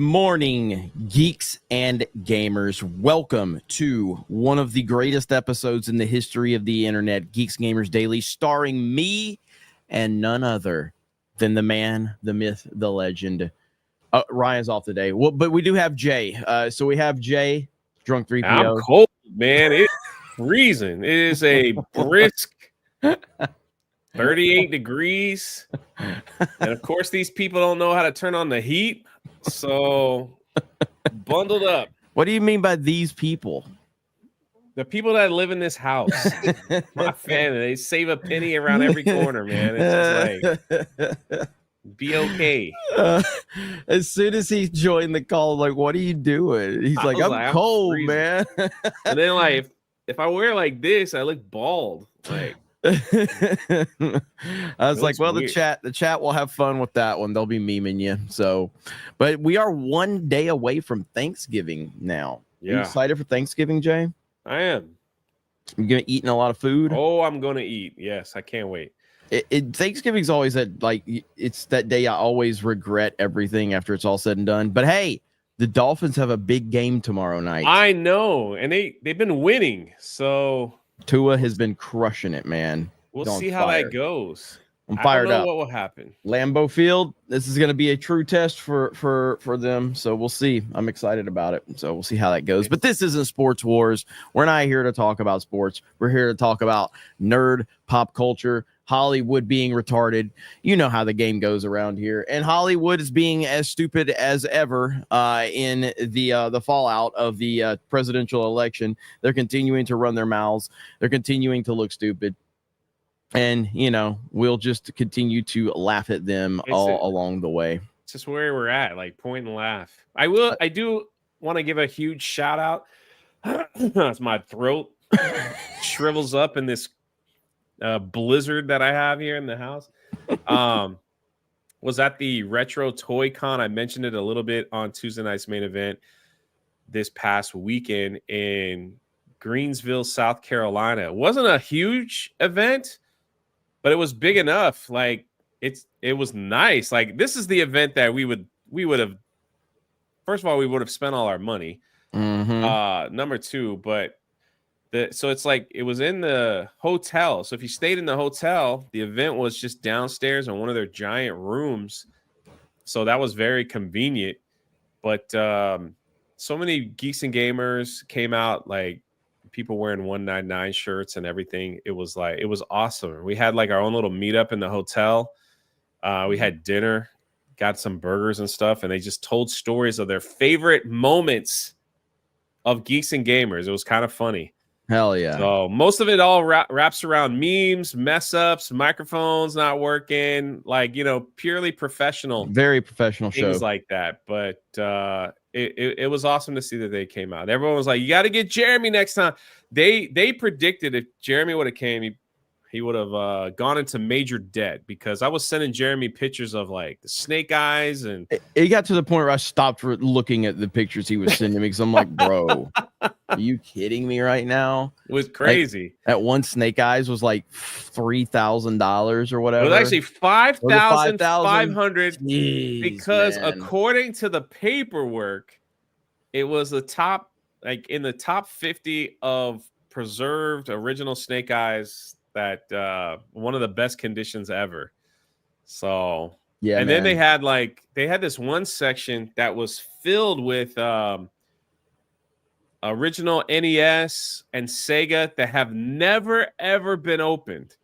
morning, geeks and gamers. Welcome to one of the greatest episodes in the history of the internet, Geeks Gamers Daily, starring me and none other than the man, the myth, the legend. Ryan's off today. Well, but we do have Jay. So we have Jay, Drunk 3PO. I'm cold, man. It's freezing. It is a brisk 38 degrees. And of course, these people don't know how to turn on the heat. So bundled up. What do you mean by these people? The people that live in this house, my family, they save a penny around every corner, man. It's just like, be okay. As soon as he joined the call, like, what are you doing? He's like, I'm cold, man. And then, like, if I wear like this, I look bald. Like, I was like, well, weird. the chat will have fun with that one. They'll be memeing you. So, but we are one day away from Thanksgiving now. Yeah. Are you excited for Thanksgiving, Jay? I am. You gonna eating a lot of food? Oh, I'm gonna eat. Yes, I can't wait. Thanksgiving's always it's that day I always regret everything after it's all said and done. But hey, the Dolphins have a big game tomorrow night. I know, and they've been winning, so Tua has been crushing it, man. We'll see how that goes. I'm fired up. What will happen? Lambeau Field. This is going to be a true test for them. So we'll see. I'm excited about it. So we'll see how that goes. But this isn't Sports Wars. We're not here to talk about sports. We're here to talk about nerd pop culture, Hollywood being retarded. You know how the game goes around here. And Hollywood is being as stupid as ever in the fallout of the presidential election. They're continuing to run their mouths. They're continuing to look stupid. And, you know, we'll just continue to laugh at them along the way. It's just where we're at, like point and laugh. I do want to give a huge shout out. As my throat shrivels up in this blizzard that I have here in the house. Was at the Retro Toy Con. I mentioned it a little bit on Tuesday night's main event this past weekend in Greensville, South Carolina. It wasn't a huge event, but it was big enough. Like it was nice. Like this is the event that we would have. First of all, we would have spent all our money. Mm-hmm. Number two, but so it's like it was in the hotel. So if you stayed in the hotel, the event was just downstairs in one of their giant rooms. So that was very convenient. But so many geeks and gamers came out, like people wearing 199 shirts and everything. It was awesome. We had like our own little meetup in the hotel. We had dinner, got some burgers and stuff, and they just told stories of their favorite moments of geeks and gamers. It was kind of funny. Hell yeah. So most of it all wraps around memes, mess ups, microphones not working, like, you know, purely professional. Very professional things show. like that. But it was awesome to see that they came out. Everyone was like, you got to get Jeremy next time. They predicted if Jeremy would have came, he would have gone into major debt, because I was sending Jeremy pictures of like the snake eyes, and it got to the point where I stopped looking at the pictures he was sending me, because I'm like, bro, are you kidding me right now? It was crazy. Like, that one snake eyes was like $3,000 or whatever. It was actually $5,500 because man, according to the paperwork, it was the top, like in the top 50 of preserved original snake eyes, that one of the best conditions ever. So yeah, and then they had this one section that was filled with original NES and Sega that have never ever been opened.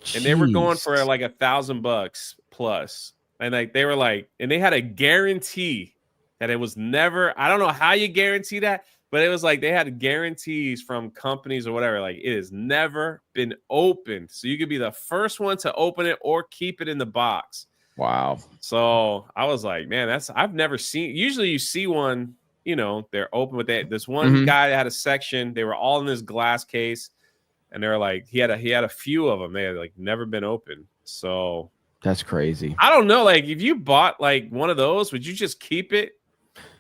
Jeez. And they were going for like $1,000 plus. And like they were like, and they had a guarantee that it was never, I don't know how you guarantee that, but it was like they had guarantees from companies or whatever. Like it has never been opened. So you could be the first one to open it or keep it in the box. Wow. So I was like, man, I've never seen. Usually you see one, you know, they're open with that. This one guy had a section. They were all in this glass case. And they're like, he had a few of them. They had like never been opened. So that's crazy. I don't know. Like if you bought like one of those, would you just keep it?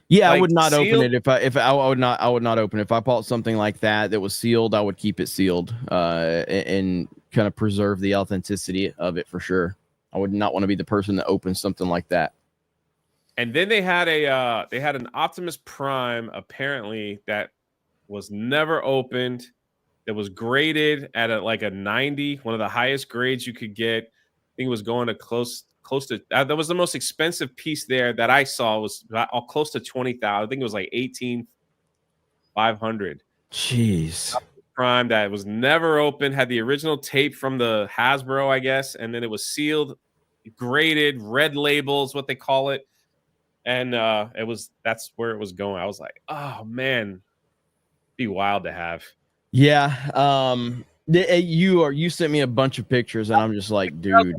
Yeah, like I would not sealed? Open it I would not open it. If I bought something like that was sealed, I would keep it sealed and kind of preserve the authenticity of it for sure. I would not want to be the person that opens something like that. And then they had an Optimus Prime apparently that was never opened. That was graded at a 90, one of the highest grades you could get. I think it was going to close to that was the most expensive piece there that I saw was close to 20,000. I think it was like 18,500. Jeez. Prime that was never opened, had the original tape from the Hasbro, I guess, and then it was sealed, graded, red labels, what they call it. And that's where it was going. I was like, oh man, be wild to have. Yeah. You sent me a bunch of pictures, and I'm just like, dude.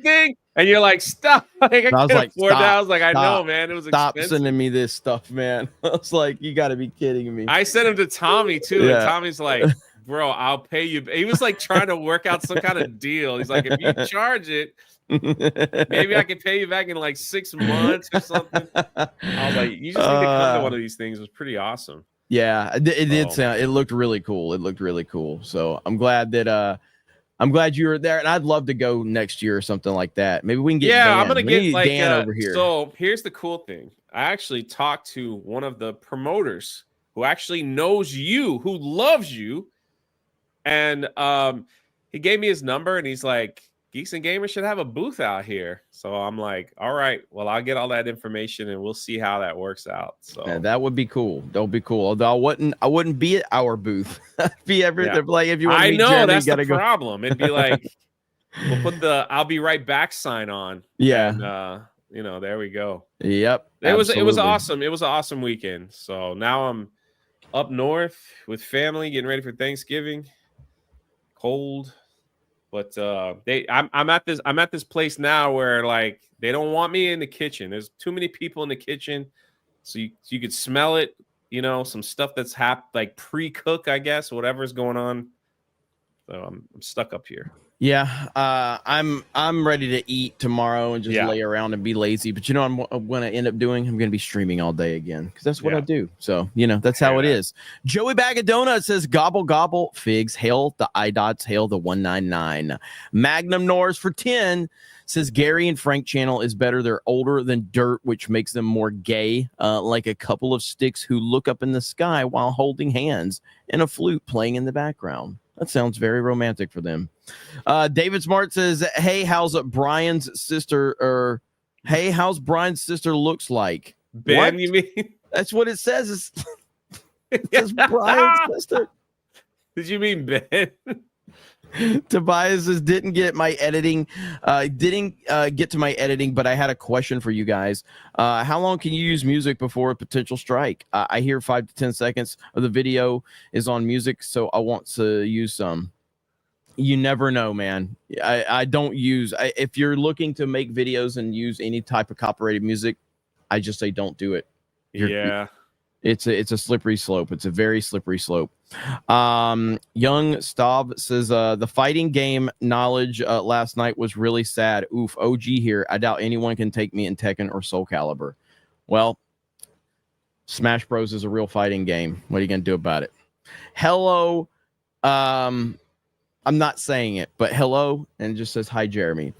Thing? And you're like, stop. Like, I was like, stop, that. I was like, I know, man. It was stop expensive. Sending me this stuff, man. I was like, you got to be kidding me. I sent him to Tommy too, and Tommy's like, bro, I'll pay you. He was like trying to work out some kind of deal. He's like, if you charge it, maybe I can pay you back in like 6 months or something. I was like, you just need to come to one of these things. It was pretty awesome. Yeah, it did sound. It looked really cool. It looked really cool. So I'm glad that I'm glad you were there, and I'd love to go next year or something like that. Maybe we can get Dan. I'm gonna get like Dan over here. So here's the cool thing. I actually talked to one of the promoters who actually knows you, who loves you, and he gave me his number, and he's like, Geeks and Gamers should have a booth out here. So I'm like, all right, well, I'll get all that information and we'll see how that works out. So yeah, that would be cool. That would be cool. Although I wouldn't be at our booth. Be everything. Like if you want to meet Jeremy, that's you gotta the problem. It'd be like we'll put the I'll be right back sign on. Yeah. And there we go. Yep. It was awesome. It was an awesome weekend. So now I'm up north with family, getting ready for Thanksgiving. Cold. But I'm at this place now where like they don't want me in the kitchen. There's too many people in the kitchen, so you could smell it. Some stuff that's like pre-cook, I guess, whatever's going on. So I'm stuck up here. Yeah, I'm ready to eat tomorrow and just lay around and be lazy. But I'm going to end up doing. I'm going to be streaming all day again because that's what I do. So that's how it is. Joey Bag of Donuts says gobble gobble figs. Hail the iDots. Hail the 199. Magnum Norris for 10 says Gary and Frank channel is better. They're older than dirt, which makes them more gay, like a couple of sticks who look up in the sky while holding hands and a flute playing in the background. That sounds very romantic for them. David Smart says, hey, how's Brian's sister? Or hey, how's Brian's sister looks like? Ben, what? You mean? That's what it says. It says Brian's sister. Did you mean Ben? Tobias says, didn't get to my editing, but I had a question for you guys. How long can you use music before a potential strike? I hear 5 to 10 seconds of the video is on music, so I want to use some. You never know, man. I don't use. If you're looking to make videos and use any type of copyrighted music, I just say don't do it. It's a slippery slope. It's a very slippery slope. Young Staub says the fighting game knowledge last night was really sad. Oof, OG here. I doubt anyone can take me in Tekken or Soul Calibur. Well, Smash Bros is a real fighting game. What are you gonna do about it? Hello, I'm not saying it, but hello, and it just says hi, Jeremy.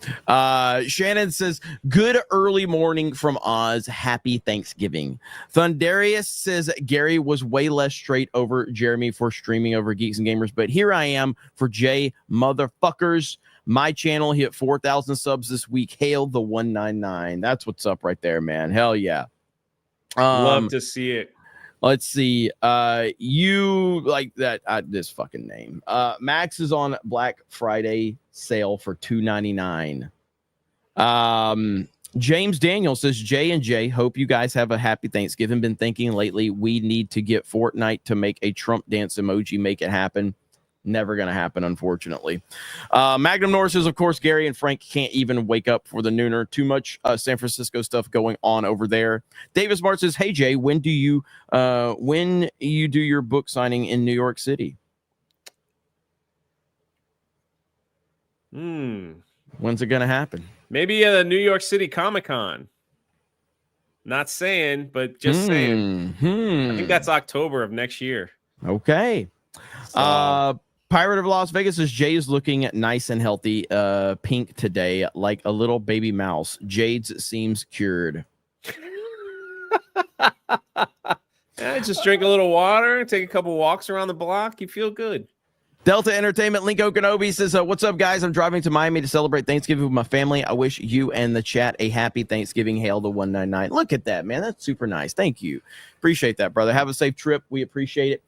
Shannon says, good early morning from Oz. Happy Thanksgiving. Thundarius says, Gary was way less straight over Jeremy for streaming over Geeks and Gamers, but here I am for Jay motherfuckers. My channel hit 4,000 subs this week. Hail the 199. That's what's up right there, man. Hell yeah. Love to see it. Let's see. You like that this fucking name. Max is on Black Friday sale for $2.99. James Daniel says, J&J, hope you guys have a happy Thanksgiving. Been thinking lately we need to get Fortnite to make a Trump dance emoji, make it happen. Never going to happen, unfortunately. Magnum Norris says, of course, Gary and Frank can't even wake up for the nooner. Too much San Francisco stuff going on over there. Davis Mart says, hey, Jay, when do you do your book signing in New York City? When's it going to happen? Maybe at a New York City Comic-Con. Not saying, but just saying. I think that's October of next year. Okay. So. Pirate of Las Vegas says Jay is looking nice and healthy, pink today, like a little baby mouse. Jade's seems cured. Yeah, just drink a little water, take a couple walks around the block. You feel good. Delta Entertainment, Link Okanobi says, what's up, guys? I'm driving to Miami to celebrate Thanksgiving with my family. I wish you and the chat a happy Thanksgiving. Hail to 199. Look at that, man. That's super nice. Thank you. Appreciate that, brother. Have a safe trip. We appreciate it.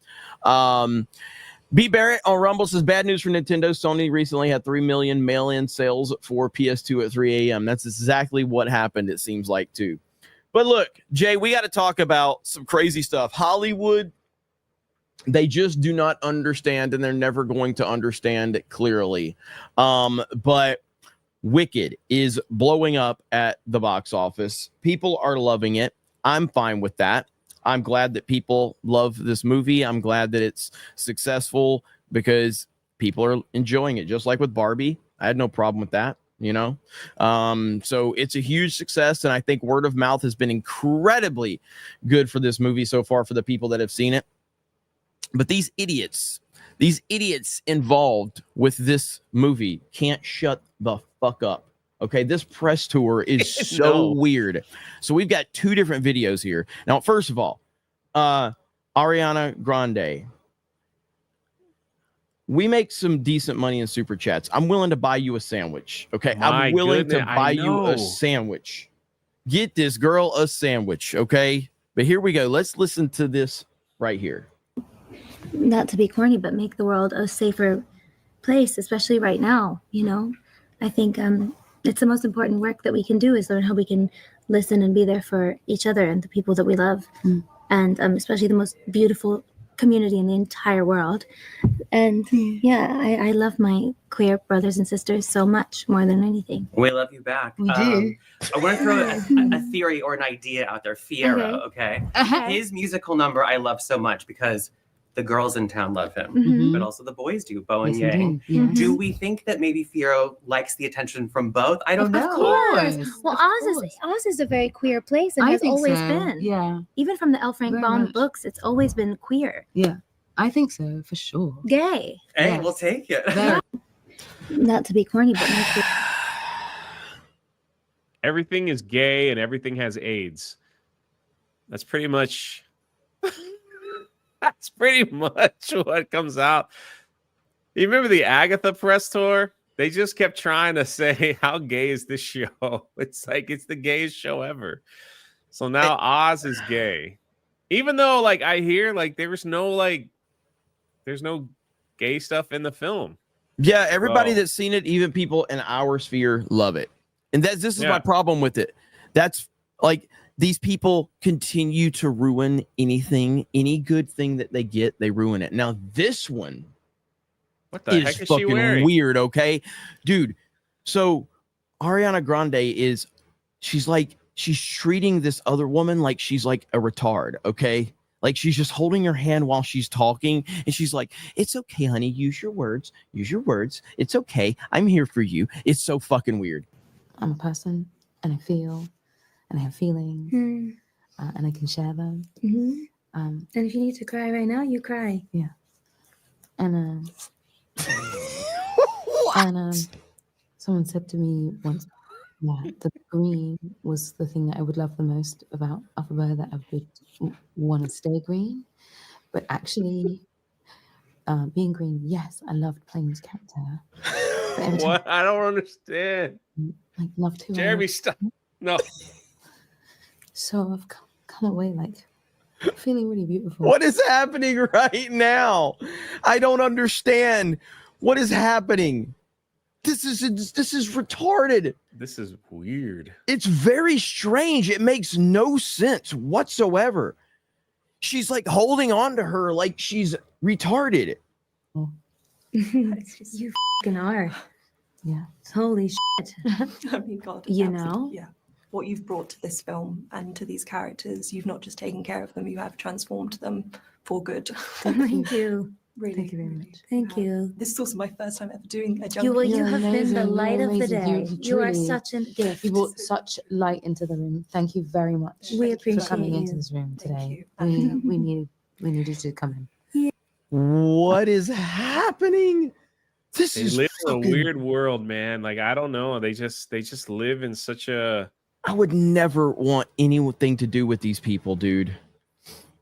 B. Barrett on Rumble says, bad news for Nintendo. Sony recently had 3 million mail-in sales for PS2 at 3 a.m. That's exactly what happened, it seems like, too. But look, Jay, we got to talk about some crazy stuff. Hollywood, they just do not understand, and they're never going to understand it clearly. But Wicked is blowing up at the box office. People are loving it. I'm fine with that. I'm glad that people love this movie. I'm glad that it's successful because people are enjoying it. Just like with Barbie, I had no problem with that, you know? So it's a huge success, and I think word of mouth has been incredibly good for this movie so far for the people that have seen it. But these idiots involved with this movie can't shut the fuck up. Okay, this press tour is so weird. So we've got 2 different videos here. Now, first of all, Ariana Grande. We make some decent money in super chats. I'm willing to buy you a sandwich. Okay, I'm willing to buy you a sandwich. Get this girl a sandwich. Okay, but here we go. Let's listen to this right here. Not to be corny, but make the world a safer place, especially right now. You know, I think it's the most important work that we can do is learn how we can listen and be there for each other and the people that we love, and especially the most beautiful community in the entire world. And yeah, I love my queer brothers and sisters so much, more than anything. We love you back. We do. I want to throw a theory or an idea out there. Fiero, okay? His musical number I love so much because the girls in town love him, but also the boys do, Bo and Yang. Do we think that maybe Fiero likes the attention from both? I don't know. Of course. Well, Oz is a very queer place and has always been. Yeah. Even from the L. Frank Baum books, it's always been queer. Yeah, I think so, for sure. Gay. Hey, we'll take it. Not to be corny, but Everything is gay and everything has AIDS. That's pretty much... That's pretty much what comes out. You remember the Agatha press tour? They just kept trying to say, how gay is this show? It's like, it's the gayest show ever. So now Oz is gay. Even though, like, I hear, like, there's no gay stuff in the film. Yeah, everybody that's seen it, even people in our sphere, love it. And this is my problem with it. That's, like... These people continue to ruin anything, any good thing that they get, they ruin it. Now, this one what the heck is fucking she wearing? Weird, okay? Dude, so Ariana Grande she's treating this other woman like she's like a retard, okay? Like she's just holding her hand while she's talking, and she's like, it's okay, honey, use your words. It's okay. I'm here for you. It's so fucking weird. I'm a person, and I feel... and I have feelings, and I can share them. And if you need to cry right now, you cry. Yeah. And someone said to me once that the green was the thing that I would love the most about Alphabet, that I would want to stay green. But actually, being green, yes, I loved playing this character. What? I don't understand. Like, love to. Jeremy, stop. No. So I've come away like feeling really beautiful. What is happening right now? I don't understand. What is happening? This is retarded. This is weird. It's very strange. It makes no sense whatsoever. She's like holding on to her like she's retarded. Oh. You fucking are. Yeah. Holy shit. I mean, God. You absolutely. know? Yeah. What you've brought to this film and to these characters, you've not just taken care of them, you have transformed them for good. Thank you. Really. Thank you very much. Thank you. This is also my first time ever doing a jump. You have been the amazing. light You're of the amazing. day. You are truly- such a gift. You brought such light into the room. Thank you very much. We you appreciate for coming you. into this room Thank today. you. We needed to come in. What is happening? This They is live in a fucking- weird world, man. Like, I don't know. They just live in such a I would never want anything to do with these people, dude.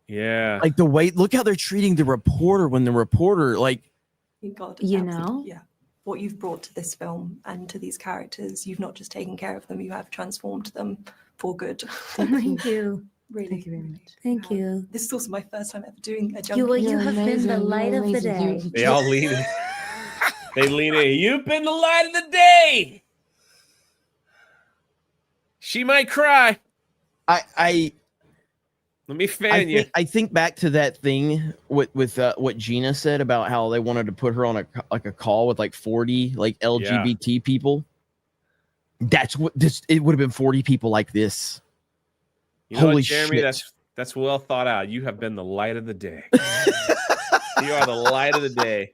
Yeah. Like the way, look how they're treating the reporter when the reporter, like, God, You know? yeah. What you've brought to this film and to these characters, you've not just taken care of them, you have transformed them for good. Thank you. Really. Thank you very much. Thank you. This is also my first time ever doing a You, well, junkie. you have been the amazing, light you're of the amazing. day. They all lean in. They lean in. You've been the light of the day. She might cry. I Let me fan you. I think back to that thing with what Gina said about how they wanted to put her on a call with like 40 like LGBT people. That's what this, it would have been 40 people like this. You know Holy what, Jeremy? shit. That's well thought out. You have been the light of the day. You are the light of the day.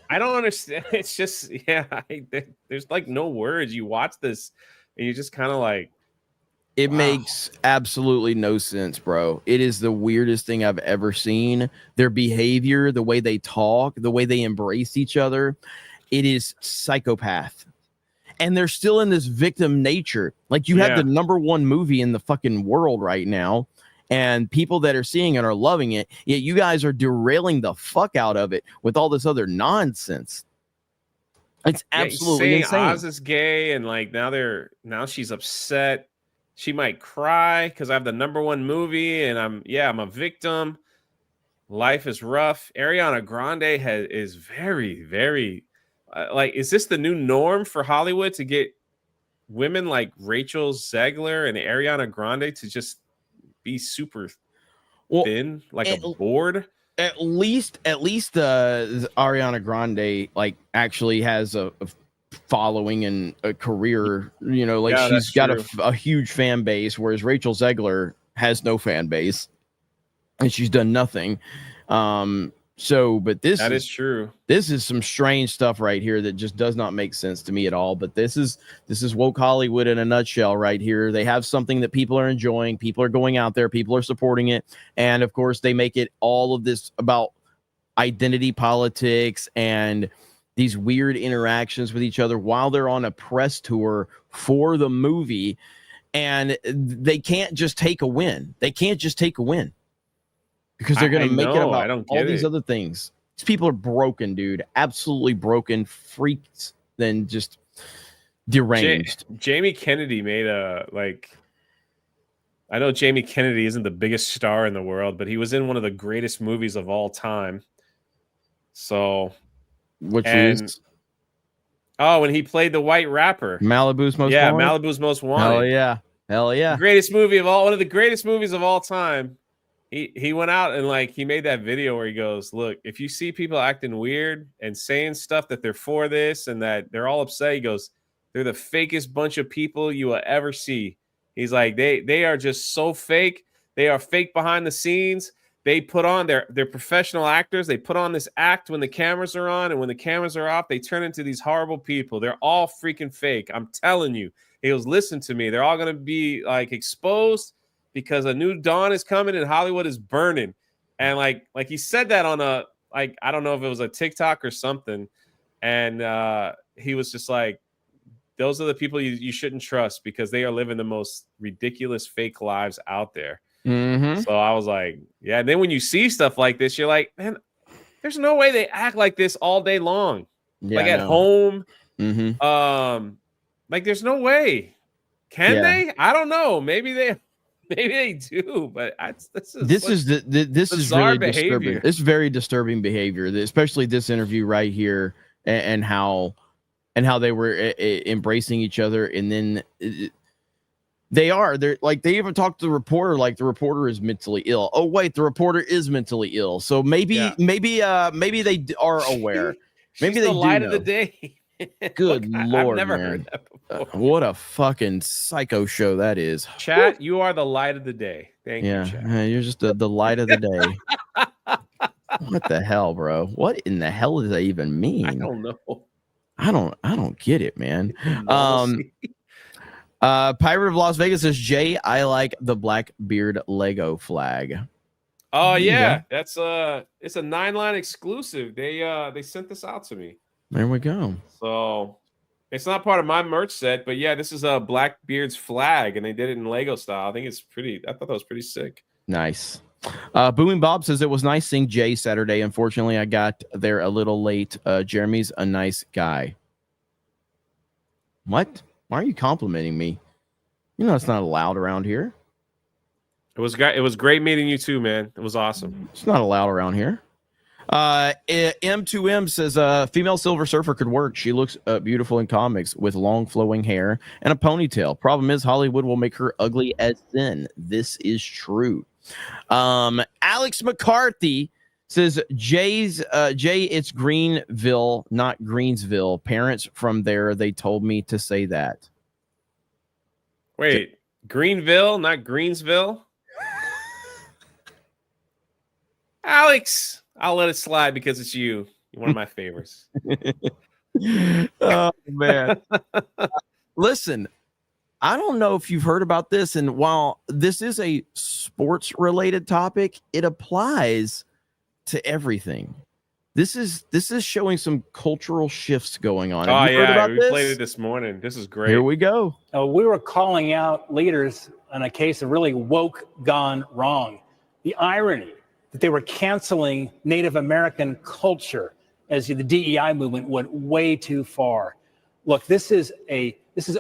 I don't understand. It's just, there's like no words. You watch this and you just kind of like, It wow. makes absolutely no sense, bro. It is the weirdest thing I've ever seen. Their behavior, the way they talk, the way they embrace each other, it is psychopath. And they're still in this victim nature. Like you have the #1 movie in the fucking world right now, and people that are seeing it are loving it. Yet you guys are derailing the fuck out of it with all this other nonsense. It's absolutely insane. Oz is gay, and like now she's upset. She might cry because I have the #1 movie, and I'm a victim. Life is rough. Ariana Grande is very, very like, is this the new norm for Hollywood to get women like Rachel Zegler and Ariana Grande to just be super thin, like a board? At least Ariana Grande like actually has a following and a career, you know, like she's got a huge fan base, whereas Rachel Zegler has no fan base and she's done nothing. But this is true. This is some strange stuff right here that just does not make sense to me at all. But this is woke Hollywood in a nutshell right here. They have something that people are enjoying. People are going out there. People are supporting it. And of course, they make it all of this about identity politics and these weird interactions with each other while they're on a press tour for the movie. And they can't just take a win. They can't just take a win. Because they're going to make it about all these other things. These people are broken, dude. Absolutely broken freaks. Then just deranged. Jamie Kennedy made I know Jamie Kennedy isn't the biggest star in the world, but he was in one of the greatest movies of all time. So, which is? Oh, when he played the white rapper. Malibu's Most Wanted? Malibu's Most Wanted. Hell yeah. Hell yeah. One of the greatest movies of all time. He went out and like he made that video where he goes, look, if you see people acting weird and saying stuff that they're for this and that they're all upset, he goes, they're the fakest bunch of people you will ever see. He's like, they are just so fake. They are fake behind the scenes. They put on they're professional actors. They put on this act when the cameras are on, and when the cameras are off, they turn into these horrible people. They're all freaking fake. I'm telling you. He goes, listen to me. They're all going to be like exposed because a new dawn is coming and Hollywood is burning. And like he said that on I don't know if it was a TikTok or something. And he was just like, those are the people you shouldn't trust because they are living the most ridiculous fake lives out there. Mm-hmm. So I was like, yeah. And then when you see stuff like this, you're like, man, there's no way they act like this all day long. Yeah, like at home. Mm-hmm. Like there's no way. Can they? I don't know. Maybe they do, but this is really disturbing. It's very disturbing behavior, especially this interview right here, and how they were embracing each other, and then they're like they even talked to the reporter like the reporter is mentally ill. Oh wait, the reporter is mentally ill, so maybe they are aware. Maybe they the light do of the day. Good Lord, I've never man. heard that before. What a fucking psycho show that is. Chat, you are the light of the day. Thank you, Chat. You're just the light of the day. What the hell, bro? What in the hell does that even mean? I don't know. I don't get it, man. Pirate of Las Vegas says, Jay, I like the Blackbeard Lego flag. Oh yeah, that's it's a 9-line exclusive. They sent this out to me. There we go. So It's not part of my merch set, but yeah, this is a Blackbeard's flag, and they did it in Lego style. I think it's pretty. I thought that was pretty sick. Nice. Booming Bob says it was nice seeing Jay Saturday. Unfortunately, I got there a little late. Jeremy's a nice guy. What? Why are you complimenting me? You know it's not allowed around here. It was great. It was great meeting you too, man. It was awesome. It's not allowed around here. M2M says female Silver Surfer could work. She looks beautiful in comics with long flowing hair and a ponytail. Problem is Hollywood will make her ugly as sin. This is true. Alex McCarthy says Jay, it's Greenville, not Greensville. Parents from there, they told me to say that. Wait, Greenville, not Greensville? Alex, I'll let it slide because it's you. You're one of my favorites. Oh, man. Listen, I don't know if you've heard about this, and while this is a sports-related topic, it applies to everything. This is showing some cultural shifts going on. Oh, Have you heard about we this? played it this morning. This is great. Here we go. We were calling out leaders on a case of really woke gone wrong. The irony that they were canceling Native American culture as the DEI movement went way too far. Look, this is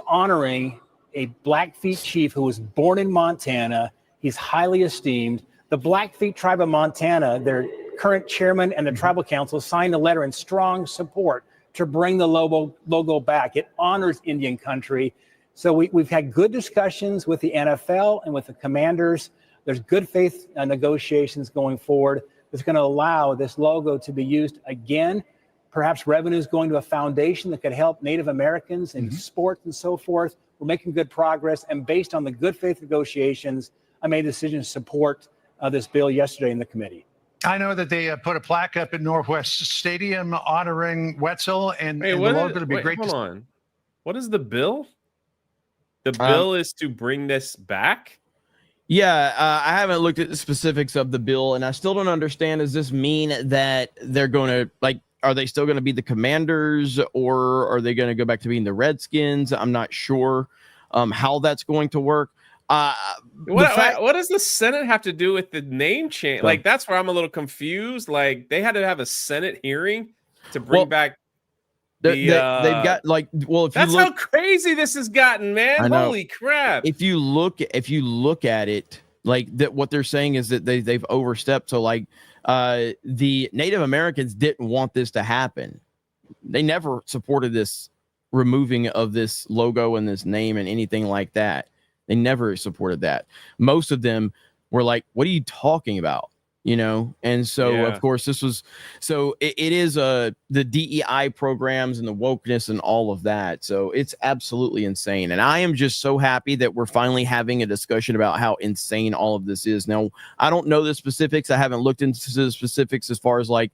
honoring a Blackfeet chief who was born in Montana. He's highly esteemed. The Blackfeet tribe of Montana, their current chairman and the tribal council signed a letter in strong support to bring the logo back. It honors Indian country. So we've had good discussions with the NFL and with the Commanders. There's good faith negotiations going forward that's going to allow this logo to be used again. Perhaps revenues going to a foundation that could help Native Americans in sports and so forth. We're making good progress. And based on the good faith negotiations, I made a decision to support this bill yesterday in the committee. I know that they put a plaque up at Northwest Stadium honoring Wetzel, and the logo would be great. Hold on. What is the bill? The bill is to bring this back? Yeah, I haven't looked at the specifics of the bill, and I still don't understand. Does this mean that they're going to, like, are they still going to be the Commanders, or are they going to go back to being the Redskins? I'm not sure how that's going to work. What does the Senate have to do with the name change? Like, that's where I'm a little confused. Like, they had to have a Senate hearing to bring back. They've got like, well, if that's you look, how crazy this has gotten, man. Holy crap! If you look at it, like that, what they're saying is that they've overstepped. So like, the Native Americans didn't want this to happen. They never supported this removing of this logo and this name and anything like that. They never supported that. Most of them were like, "What are you talking about?" You know, and so of course this was it is the DEI programs and the wokeness and all of that. So it's absolutely insane. And I am just so happy that we're finally having a discussion about how insane all of this is. Now, I don't know the specifics. I haven't looked into the specifics as far as like,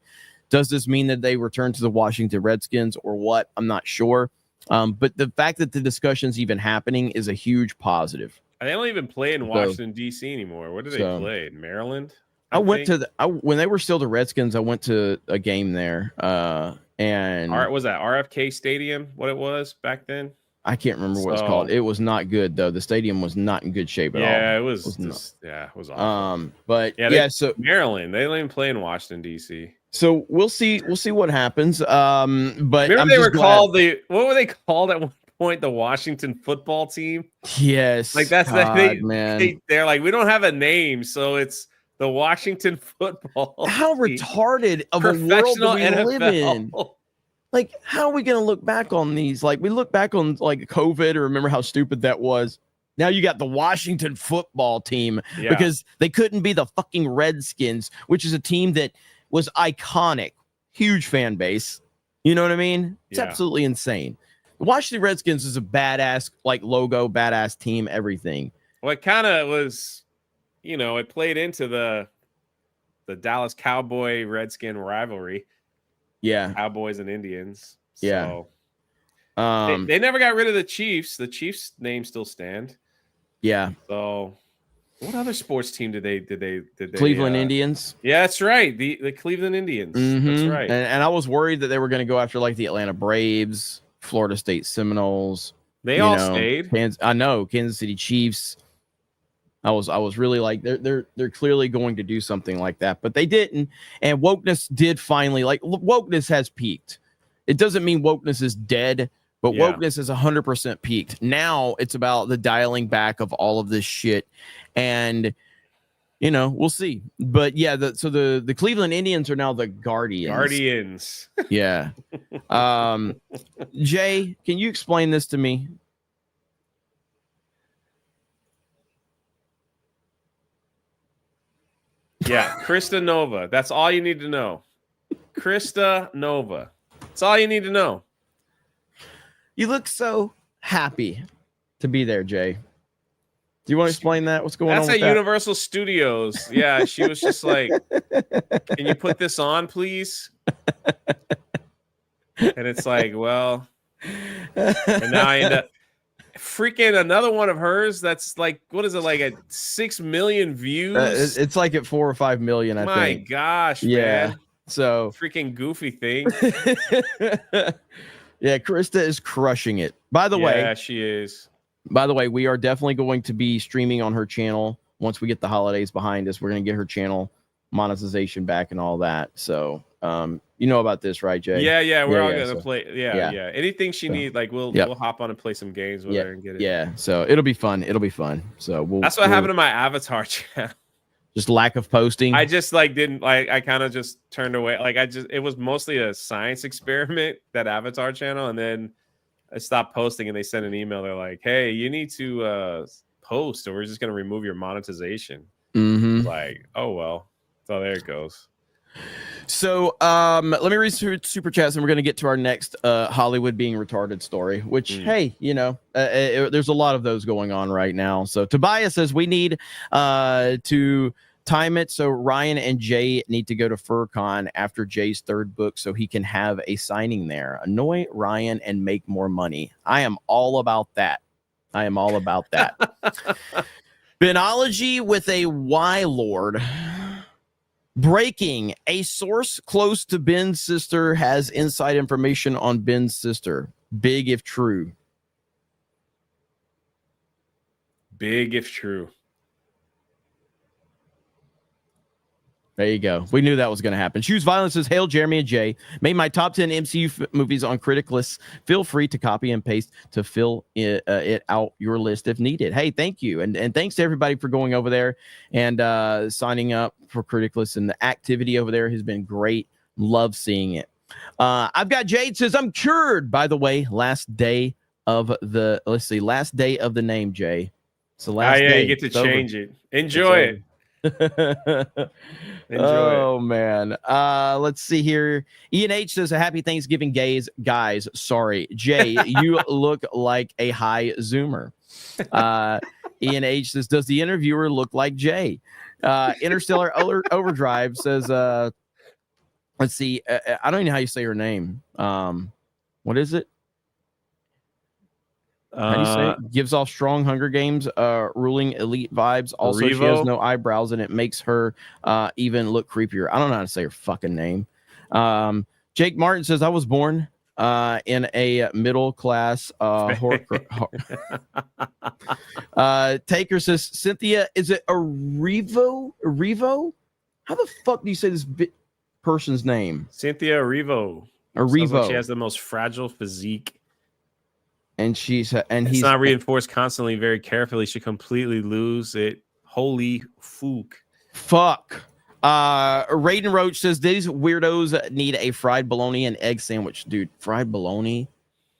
does this mean that they return to the Washington Redskins or what? I'm not sure. But the fact that the discussion's even happening is a huge positive. They don't even play in Washington, D.C. anymore. Where do they play? In Maryland? When they were still the Redskins, I went to a game there. And was that RFK Stadium? What it was back then? I can't remember what it's called. It was not good though. The stadium was not in good shape at all. Yeah, it was awful. But so Maryland, they don't even play in Washington D.C. So we'll see what happens. But remember they were called what were they called at one point? The Washington football team. Yes, like that's man. They're like, we don't have a name, so it's the Washington football. How team. Retarded of a world do we live in? Like, how are we going to look back on these? Like, we look back on like COVID or remember how stupid that was. Now you got the Washington football team because they couldn't be the fucking Redskins, which is a team that was iconic, huge fan base. You know what I mean? It's absolutely insane. The Washington Redskins is a badass like logo, badass team, everything. Well, it kind of was. You know, it played into the Dallas Cowboy Redskin rivalry. Yeah. Cowboys and Indians. Yeah. So they never got rid of the Chiefs. The Chiefs name still stand. Yeah. So what other sports team did they Cleveland Indians? Yeah, that's right. The Cleveland Indians. Mm-hmm. That's right. And I was worried that they were going to go after like the Atlanta Braves Florida State Seminoles. They all stayed. I know, Kansas City Chiefs. I was really like, they're clearly going to do something like that, but they didn't. And wokeness did finally, like, wokeness has peaked. It doesn't mean wokeness is dead, but wokeness is 100% peaked. Now it's about the dialing back of all of this shit, and we'll see. But yeah, so the Cleveland Indians are now the Guardians. Yeah. Jay, can you explain this to me? Yeah, Krista Nova. That's all you need to know. Krista Nova. That's all you need to know. You look so happy to be there, Jay. Do you want to explain that? What's going on? That's at Universal Studios. Yeah, she was just like, "Can you put this on, please?" And it's like, well, and now I end up freaking another one of hers. That's like, what is it, like at 6 million views? It's like at 4 or 5 million. I think. My gosh, man. So freaking goofy thing. Yeah, Krista is crushing it. By the way, yeah, she is. By the way, we are definitely going to be streaming on her channel once we get the holidays behind us. We're going to get her channel monetization back and all that. So, you know about this, right, Jay? Yeah. We're all gonna play. Yeah. Anything she needs, like we'll hop on and play some games with her and get it. Yeah. So it'll be fun. So that's what happened to my Avatar channel. Just lack of posting. I just didn't I kind of just turned away. It was mostly a science experiment, that Avatar channel, and then I stopped posting and they sent an email. They're like, "Hey, you need to post or we're just gonna remove your monetization." Mm-hmm. Like, oh well. So there it goes. So let me read super chats and we're going to get to our next Hollywood being retarded story, which, hey, there's a lot of those going on right now. So Tobias says we need to time it so Ryan and Jay need to go to FurCon after Jay's third book so he can have a signing there. Annoy Ryan and make more money. I am all about that. Benology with a Y Lord. Breaking. A source close to Ben's sister has inside information on Ben's sister. Big if true. Big if true. There you go. We knew that was going to happen. Choose Violence says, Hail Jeremy and Jay. Made my top 10 MCU movies on critic lists. Feel free to copy and paste to fill it out your list if needed. Hey, thank you. And thanks to everybody for going over there and signing up for critic lists. And the activity over there has been great. Love seeing it. I've got Jade says, I'm cured. By the way, last day of the name, Jay. It's the last day. You get to change it. Enjoy it. Oh man, let's see here. Ian H says, a happy Thanksgiving, guys. Sorry, Jay, you look like a high zoomer. Ian H says, does the interviewer look like Jay? Interstellar Overdrive says, let's see, I don't even know how you say her name. What is it? How do you say it? Gives off strong Hunger Games ruling elite vibes. Also, Revo. She has no eyebrows and it makes her even look creepier. I don't know how to say her fucking name. Jake Martin says, I was born in a middle class Taker says, Cynthia, is it Arrivo? How the fuck do you say this person's name? Cynthia Arrivo. Like she has the most fragile physique. And he's not reinforced constantly, very carefully. She completely lose it. Holy fuck. Raiden Roach says these weirdos need a fried bologna and egg sandwich. Dude, fried bologna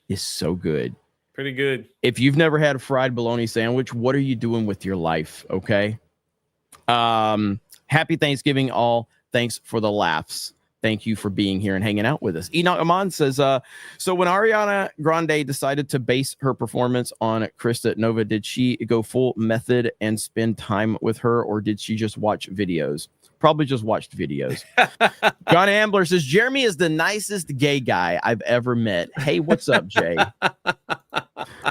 is so good. Pretty good. If you've never had a fried bologna sandwich, what are you doing with your life? Okay. Happy Thanksgiving, all. Thanks for the laughs. Thank you for being here and hanging out with us. Enoch Amon says, so when Ariana Grande decided to base her performance on Krista Nova, did she go full method and spend time with her, or did she just watch videos? Probably just watched videos. John Ambler says, Jeremy is the nicest gay guy I've ever met. Hey, what's up, Jay?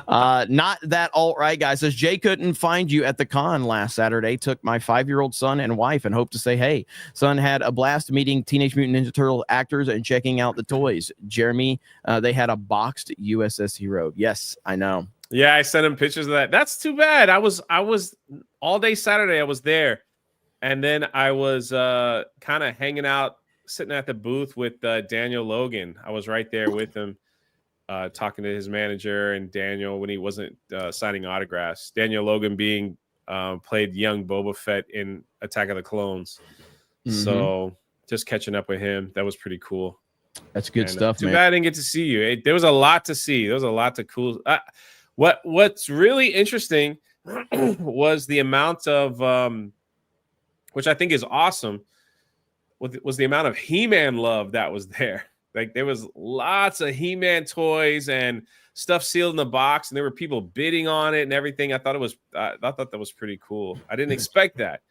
Not that alt-right guy says, Jay couldn't find you at the con last Saturday. Took my 5-year-old son and wife and hope to say hey. Son had a blast meeting Teenage Mutant Ninja Turtle actors and checking out the toys. Jeremy, they had a boxed USS Hero. Yes, I know. Yeah, I sent him pictures of that. That's too bad. I was all day Saturday. I was there, and then I was kind of hanging out, sitting at the booth with Daniel Logan. I was right there with him, talking to his manager and Daniel when he wasn't signing autographs. Daniel Logan being played young Boba Fett in Attack of the Clones. So just catching up with him, that was pretty cool. That's good stuff, too man. bad I didn't get to see you. There was a lot to see. There was a lot to cool. What's really interesting was the amount of, which I think is awesome, was the amount of He-Man love that was there. Like there was lots of He-Man toys and stuff sealed in the box, and there were people bidding on it and everything. I thought that was pretty cool. I didn't expect that,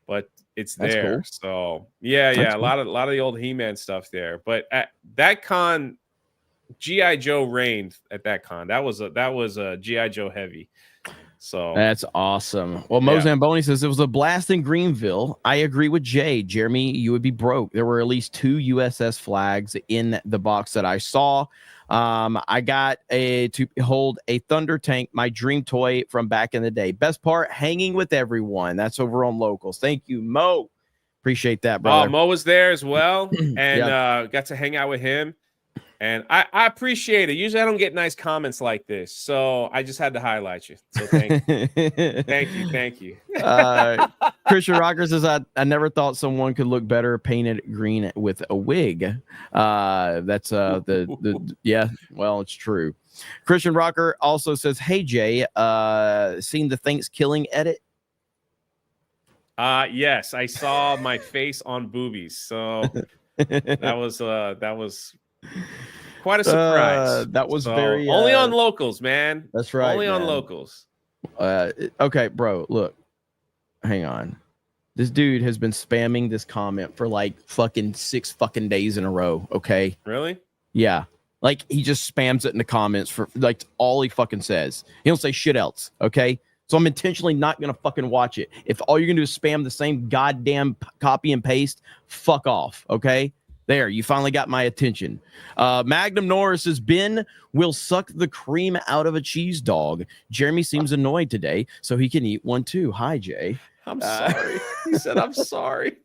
but it's That's there. cool. So yeah, That's a lot of the old He-Man stuff there. But at that con, G.I. Joe reigned at that con. That was a G.I. Joe heavy. So that's awesome. Well, Mo Zamboni says it was a blast in Greenville. I agree with Jay. Jeremy, you would be broke. There were at least 2 USS flags in the box that I saw. I got to hold a Thunder Tank, my dream toy from back in the day. Best part, hanging with everyone. That's over on Locals. Thank you, Mo. Appreciate that, brother. Mo was there as well, and got to hang out with him. And I appreciate it. Usually I don't get nice comments like this, so I just had to highlight you. So thank you. thank you. Christian Rocker says, I never thought someone could look better painted green with a wig. That's yeah, well, it's true. Christian Rocker also says, hey, Jay, seen the Thanksgiving edit? Yes, I saw my face on boobies. So that was quite a surprise. That was very only on Locals, man. That's right. Only on Locals. Okay, bro, look. Hang on. This dude has been spamming this comment for like fucking 6 fucking days in a row, okay? Really? Yeah. Like he just spams it in the comments for like all he fucking says. He don't say shit else, okay? So I'm intentionally not going to fucking watch it. If all you're going to do is spam the same goddamn copy and paste, fuck off, okay? There, you finally got my attention. Magnum Norris says, Ben will suck the cream out of a cheese dog. Jeremy seems annoyed today, so he can eat one too. Hi, Jay. I'm sorry. He said, I'm sorry.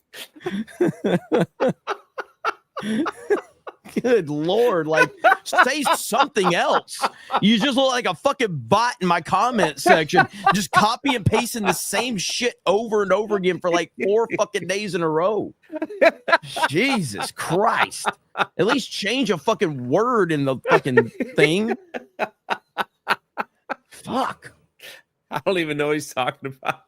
Good Lord. Like, say something else. You just look like a fucking bot in my comment section. Just copy and pasting the same shit over and over again for like 4 fucking days in a row. Jesus Christ. At least change a fucking word in the fucking thing. Fuck. I don't even know what he's talking about.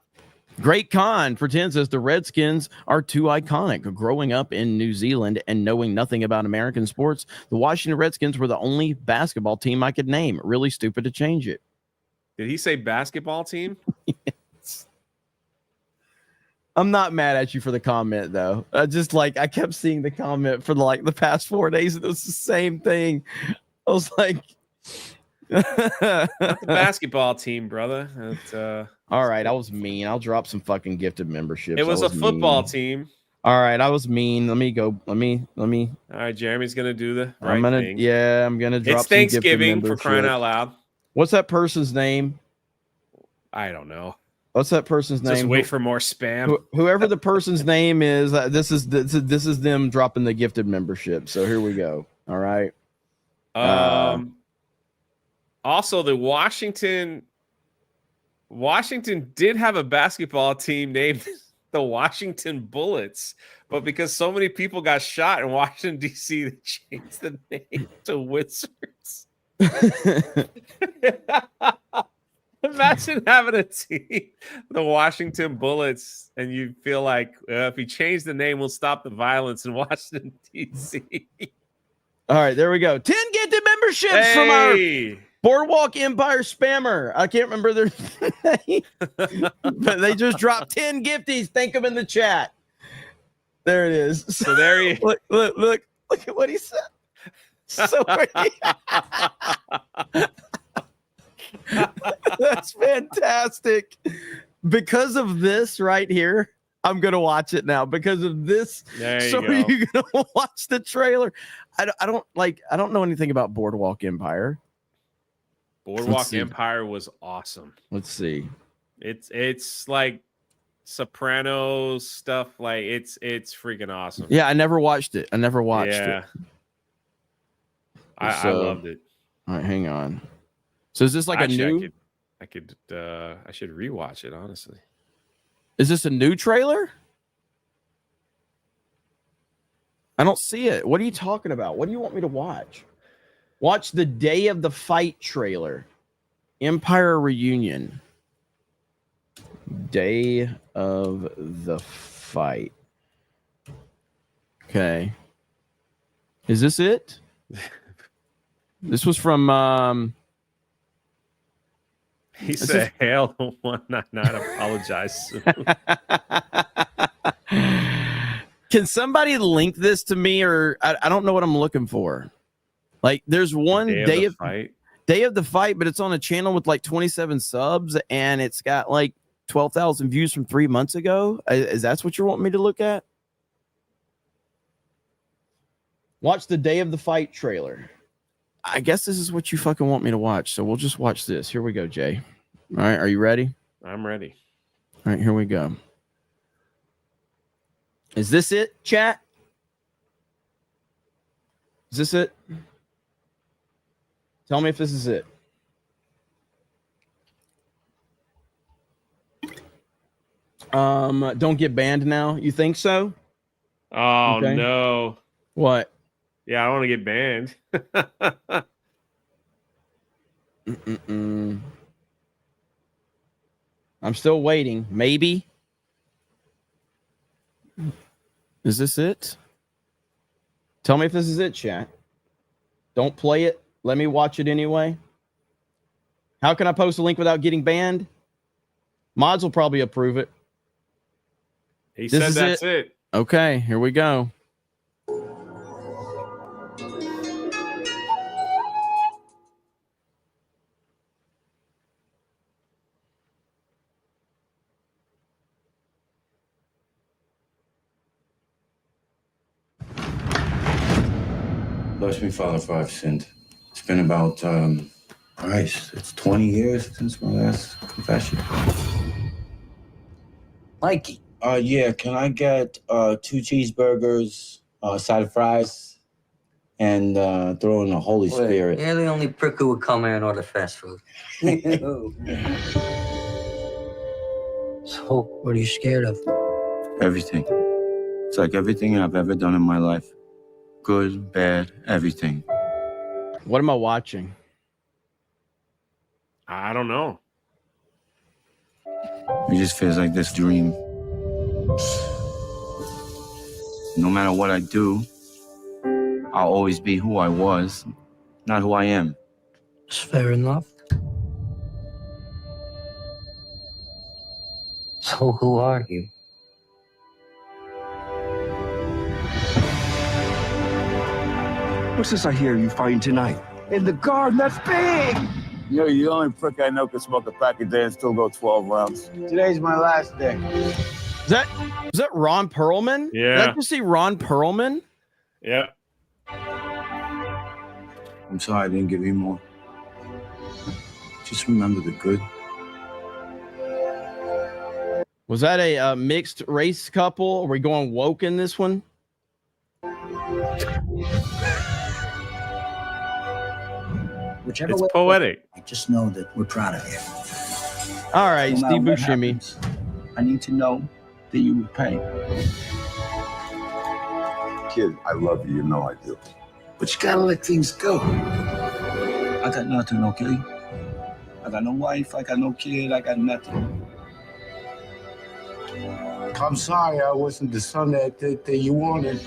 Great Con pretends as the Redskins are too iconic. Growing up in New Zealand and knowing nothing about American sports, the Washington Redskins were the only basketball team I could name. Really stupid to change it. Did he say basketball team? Yes. I'm not mad at you for the comment, though. Just like I kept seeing the comment for like the past 4 days, and it was the same thing. I was like, not the basketball team, brother. All right, I was mean. I'll drop some fucking gifted memberships. It was a football team. All right, I was mean. Let me go. Let me. All right, Jeremy's gonna do the right thing. Yeah, I'm gonna drop. It's Thanksgiving for crying out loud. What's that person's name? I don't know. What's that person's name? Just wait for more spam. Whoever the person's name is, this is them dropping the gifted membership. So here we go. All right. Also, the Washington did have a basketball team named the Washington Bullets, but because so many people got shot in Washington, D.C., they changed the name to Wizards. Imagine having a team, the Washington Bullets, and you feel like if we change the name, we'll stop the violence in Washington, D.C. All right, there we go. 10 gifted memberships from our Boardwalk Empire spammer. I can't remember their name, but they just dropped 10 gifties. Thank them in the chat. There it is. So there you look at what he said. So That's fantastic. Because of this right here, I'm gonna watch it now. Because of this, There you so go. you're gonna watch the trailer. I don't know anything about Boardwalk Empire. Boardwalk see. Empire was awesome. Let's see. It's like Sopranos stuff. Like it's freaking awesome. Yeah, I never watched it. I never watched Yeah. it. I So- loved it. All right, hang on. So is this like Actually, a new? I should rewatch it, honestly. Is this a new trailer? I don't see it. What are you talking about? What do you want me to watch? Watch the Day of the Fight trailer. Empire Reunion. Day of the Fight. Okay. Is this it? This was from He said, "Hell, one not apologize." Soon. Can somebody link this to me, or I don't know what I'm looking for. Like, there's one Day of Fight. Day of the Fight, but it's on a channel with like 27 subs, and it's got like 12,000 views from 3 months ago. Is that what you want me to look at? Watch the Day of the Fight trailer. I guess this is what you fucking want me to watch, so we'll just watch this. Here we go, Jay. All right, are you ready? I'm ready. All right, here we go. Is this it, chat? Is this it? Tell me if this is it. Don't get banned now. You think so? Oh Okay. no! What? Yeah, I don't want to get banned. I'm still waiting. Maybe. Is this it? Tell me if this is it, chat. Don't play it. Let me watch it anyway. How can I post a link without getting banned? Mods will probably approve it. He This said is that's it. Okay, here we go. Bless me, Father, for I've sinned. It's been about, Christ, it's 20 years since my last confession. Mikey. Yeah, can I get 2 cheeseburgers, a side of fries, and throw in the Holy Spirit? You're the only prick who would come here and order fast food. So, what are you scared of? Everything. It's like everything I've ever done in my life. Good, bad, everything. What am I watching? I don't know. It just feels like this dream. No matter what I do, I'll always be who I was, not who I am. It's fair enough. So, who are you? What's this I hear you fighting tonight? In the garden, that's big! You're the only prick I know can smoke a pack a day and still go 12 rounds. Today's my last day. Is that Ron Perlman? Yeah. Did I just see Ron Perlman? Yeah. I'm sorry I didn't give you more. Just remember the good. Was that a mixed race couple? Are we going woke in this one? Whichever It's way, poetic. I just know that we're proud of you. All right, No matter Steve what Buscemi. happens, I need to know that you would pay. Kid, I love you. You know I do. But you gotta let things go. I got nothing, okay? I got no wife, I got no kid, I got nothing. I'm sorry I wasn't the son that you wanted.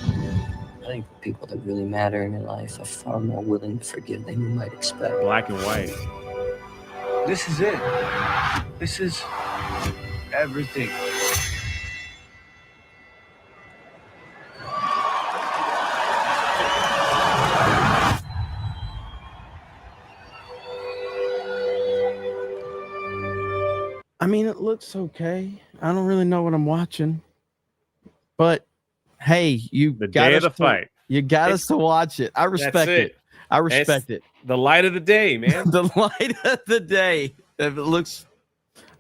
I think the people that really matter in your life are far more willing to forgive than you might expect. Black and white. This is it. This is everything. I mean, it looks okay. I don't really know what I'm watching, but hey, you The got day us of the fight. You got us to watch it. I respect it. I respect it. The light of the day, man. The light of the day. If it looks,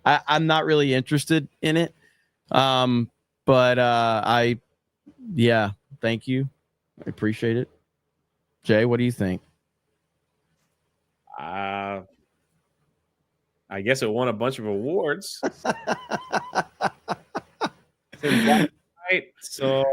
I'm not really interested in it. But yeah, thank you. I appreciate it. Jay, what do you think? I guess it won a bunch of awards. So,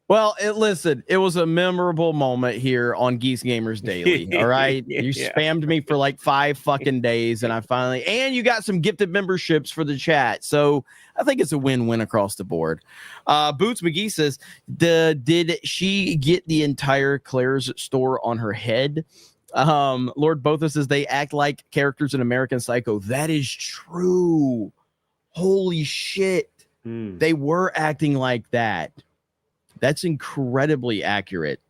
well, listen, it was a memorable moment here on Geeks Gamers Daily. All right. You spammed me for like 5 fucking days, and and you got some gifted memberships for the chat. So I think it's a win-win across the board. Boots McGee says, did she get the entire Claire's store on her head? Lord Botha says they act like characters in American Psycho. That is true. Holy shit. They were acting like that. That's incredibly accurate.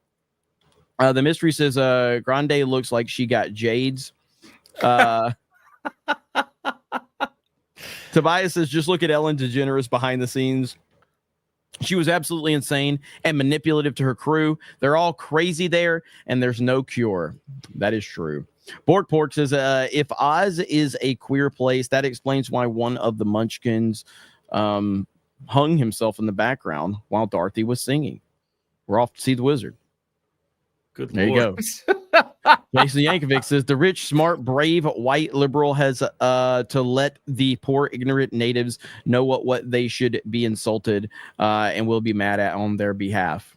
The mystery says Grande looks like she got Jades. Tobias says just look at Ellen DeGeneres behind the scenes. She was absolutely insane and manipulative to her crew. They're all crazy there, and there's no cure. That is true. Bork Pork says, if Oz is a queer place, that explains why one of the Munchkins hung himself in the background while Dorothy was singing. We're off to see the wizard. Good there Lord. You go. Jason Yankovic says the rich, smart, brave, white liberal has to let the poor, ignorant natives know what they should be insulted and will be mad at on their behalf.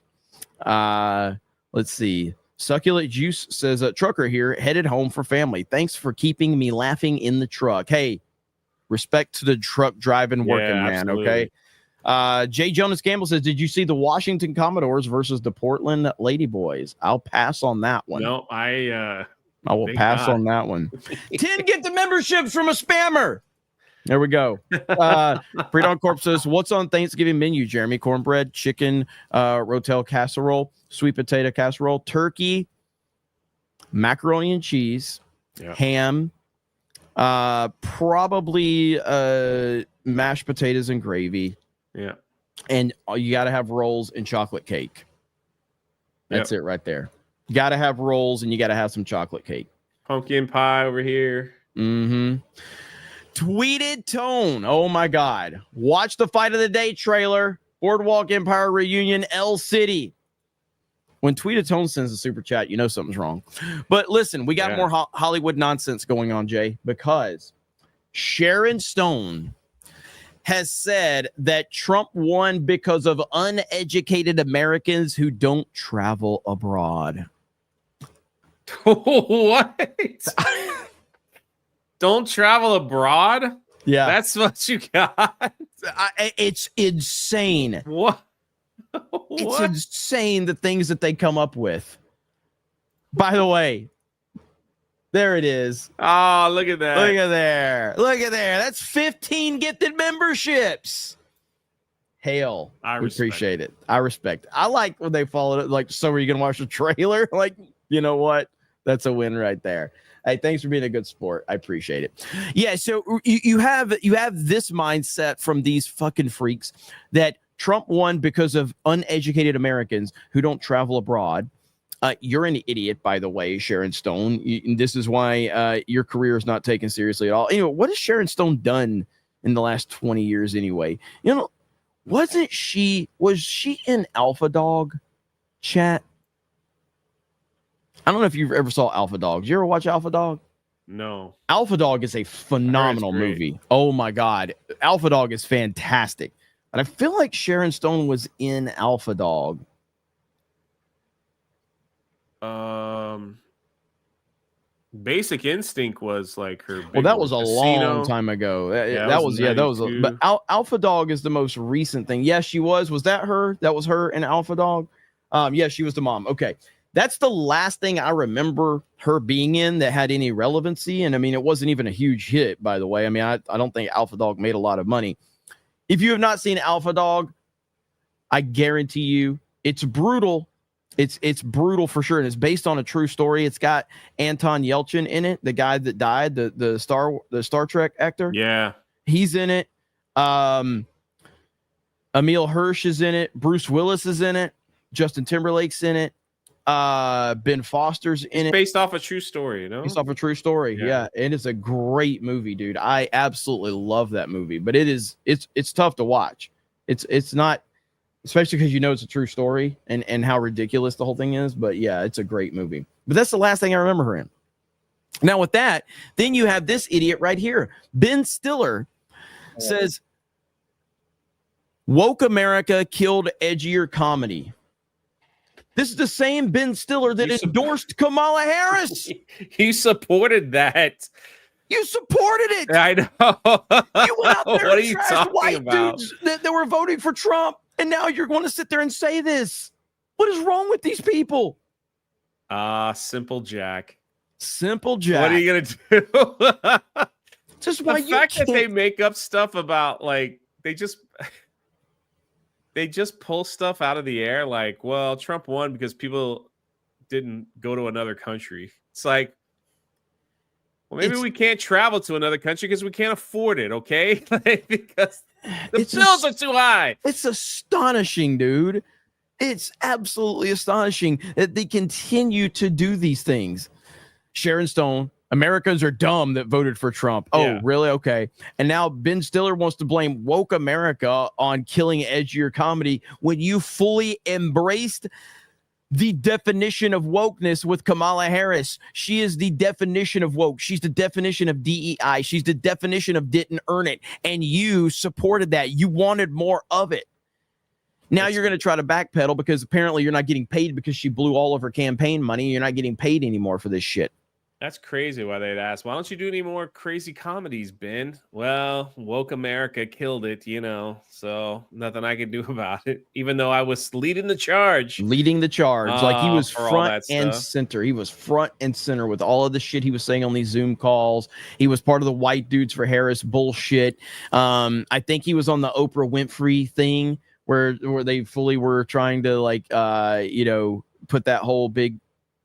Let's see. Succulent Juice says trucker here headed home for family. Thanks for keeping me laughing in the truck. Hey, respect to the truck driving working man. Absolutely. Okay. Jay Jonas Campbell says, did you see the Washington Commodores versus the Portland Ladyboys? I'll pass on that one. No, I will pass on that one. 10 get the memberships from a spammer. There we go. Pre-Dawn Corp says, what's on Thanksgiving menu, Jeremy? Cornbread, chicken, rotel casserole, sweet potato casserole, turkey, macaroni and cheese, ham, probably mashed potatoes and gravy. Yeah. And you got to have rolls and chocolate cake. That's it right there. You got to have rolls and you got to have some chocolate cake. Pumpkin pie over here. Mm-hmm. Tweeted Tone. Oh, my God. Watch the Fight of the Day trailer. Boardwalk Empire Reunion, L City. When Tweeted Tone sends a super chat, you know something's wrong. But listen, we got more Hollywood nonsense going on, Jay, because Sharon Stone has said that Trump won because of uneducated Americans who don't travel abroad. What? Don't travel abroad? Yeah. That's what you got? It's insane. What? It's insane the things that they come up with. By the way, there it is. Oh, look at that. Look at there. Look at there. That's 15 gifted memberships. Hail. I appreciate it. I respect it. I like when they followed it. Like, so are you going to watch the trailer? Like, you know what? That's a win right there. Hey, thanks for being a good sport. I appreciate it. Yeah, so you have this mindset from these fucking freaks that Trump won because of uneducated Americans who don't travel abroad. You're an idiot, by the way, Sharon Stone. This is why your career is not taken seriously at all. Anyway, what has Sharon Stone done in the last 20 years anyway? You know, was she in Alpha Dog, chat? I don't know if you ever saw Alpha Dog. Did you ever watch Alpha Dog? No. Alpha Dog is a phenomenal movie. Oh my God. Alpha Dog is fantastic. And I feel like Sharon Stone was in Alpha Dog. Basic Instinct was like her. Well, that was a long time ago. That was. But Alpha Dog is the most recent thing. Yes, she was. Was that her? That was her in Alpha Dog. Yes, she was the mom. Okay, that's the last thing I remember her being in that had any relevancy. And I mean, it wasn't even a huge hit, by the way. I mean, I don't think Alpha Dog made a lot of money. If you have not seen Alpha Dog, I guarantee you it's brutal. It's brutal for sure, and it's based on a true story. It's got Anton Yelchin in it, the guy that died, the Star Trek actor. Yeah, He's in it. Emil Hirsch is in it. Bruce Willis is in it. Justin Timberlake's in it. Ben Foster's in it. Based off a true story, you know? Based off a true story. Yeah. And it's a great movie, dude. I absolutely love that movie, but it's tough to watch. It's not, especially because you know it's a true story and how ridiculous the whole thing is. But yeah, it's a great movie. But that's the last thing I remember her in. Now with that, then you have this idiot right here. Ben Stiller says, woke America killed edgier comedy. This is the same Ben Stiller that endorsed Kamala Harris. You supported that. You supported it. I know. You went out there What and are you trashed talking white about? dudes that were voting for Trump, and now you're going to sit there and say this. What is wrong with these people? Simple Jack. Simple Jack. What are you gonna do? Just why the fact that they make up stuff about like they just pull stuff out of the air like, well, Trump won because people didn't go to another country. It's like, well, maybe we can't travel to another country because we can't afford it, okay? Because the bills are too high. It's astonishing, dude. It's absolutely astonishing that they continue to do these things. Sharon Stone, Americans are dumb that voted for Trump. Oh, Yeah. really? Okay. And now Ben Stiller wants to blame woke America on killing edgier comedy when you fully embraced the definition of wokeness with Kamala Harris. She is the definition of woke. She's the definition of DEI. She's the definition of didn't earn it. And you supported that. You wanted more of it. Now you're going to try to backpedal because apparently you're not getting paid because she blew all of her campaign money. You're not getting paid anymore for this shit. That's crazy why they'd ask, why don't you do any more crazy comedies, Ben? Well, woke America killed it, you know, so nothing I can do about it, even though I was leading the charge. Like he was for all front that and stuff. center. He was front and center with all of the shit he was saying on these Zoom calls. He was part of the white dudes for Harris bullshit. I think he was on the Oprah Winfrey thing where they fully were trying to put that whole big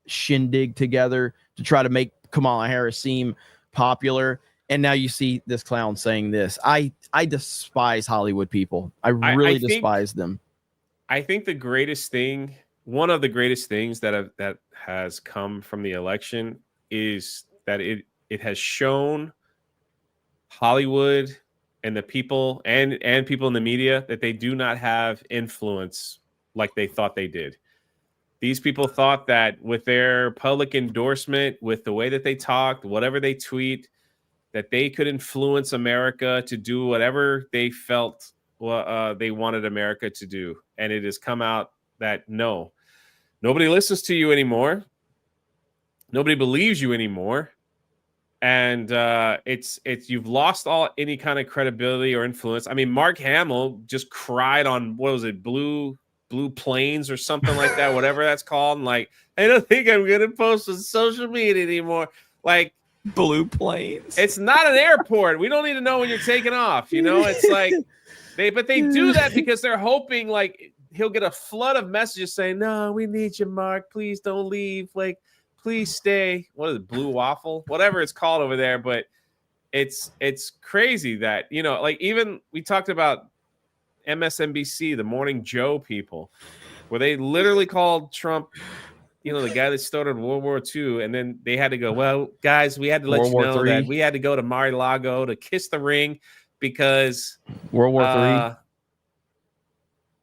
shindig together to try to make Kamala Harris seem popular. And now you see this clown saying this. I despise Hollywood people. I really despise them. I think the greatest thing, one of the greatest things that has come from the election is that it has shown Hollywood and the people and people in the media that they do not have influence like they thought they did. These people thought that with their public endorsement, with the way that they talked, whatever they tweet, that they could influence America to do whatever they felt they wanted America to do. And it has come out that no, nobody listens to you anymore. Nobody believes you anymore. And it's you've lost any kind of credibility or influence. I mean, Mark Hamill just cried on, what was it, Blue Plains or something like that, whatever that's called. And like, I don't think I'm gonna post on social media anymore. Like, Blue Plains. It's not an airport. We don't need to know when you're taking off. You know, it's like they do that because they're hoping like he'll get a flood of messages saying, "No, we need you, Mark. Please don't leave. Like, please stay." What is it, Blue Waffle? Whatever it's called over there. But it's crazy that, you know, like even we talked about MSNBC, the Morning Joe people, where they literally called Trump, you know, the guy that started World War II, and then they had to go, well, guys, we had to let you know that we had to go to Mar-a-Lago to kiss the ring because World War III.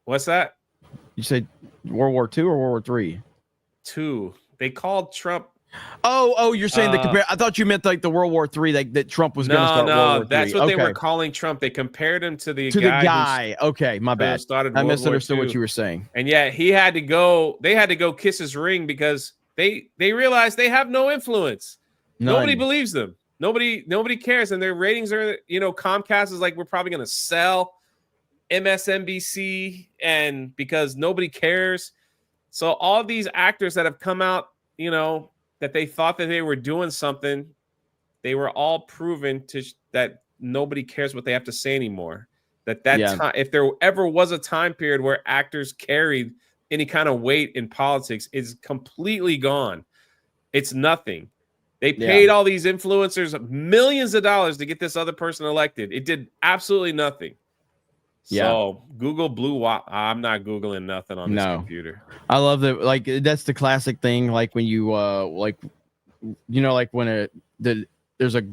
What's that? You said World War II or World War III? II. They called Trump. Oh, you're saying the compare. I thought you meant like the World War III that Trump was going to start World War III. That's what they were calling Trump. They compared him to the guy. Okay, my bad. I misunderstood what you were saying. And yeah, he had to go. They had to go kiss his ring because they realized they have no influence. None. Nobody believes them. Nobody cares, and their ratings are. You know, Comcast is like, we're probably going to sell MSNBC, and because nobody cares. So all these actors that have come out, you know, that they thought that they were doing something, they were all proven that nobody cares what they have to say anymore. Time, if there ever was a time period where actors carried any kind of weight in politics, is completely gone. It's nothing. They paid all these influencers millions of dollars to get this other person elected. It did absolutely nothing. So Google Blue. I'm not Googling nothing on this computer. I love that. Like that's the classic thing. Like when you like when there's a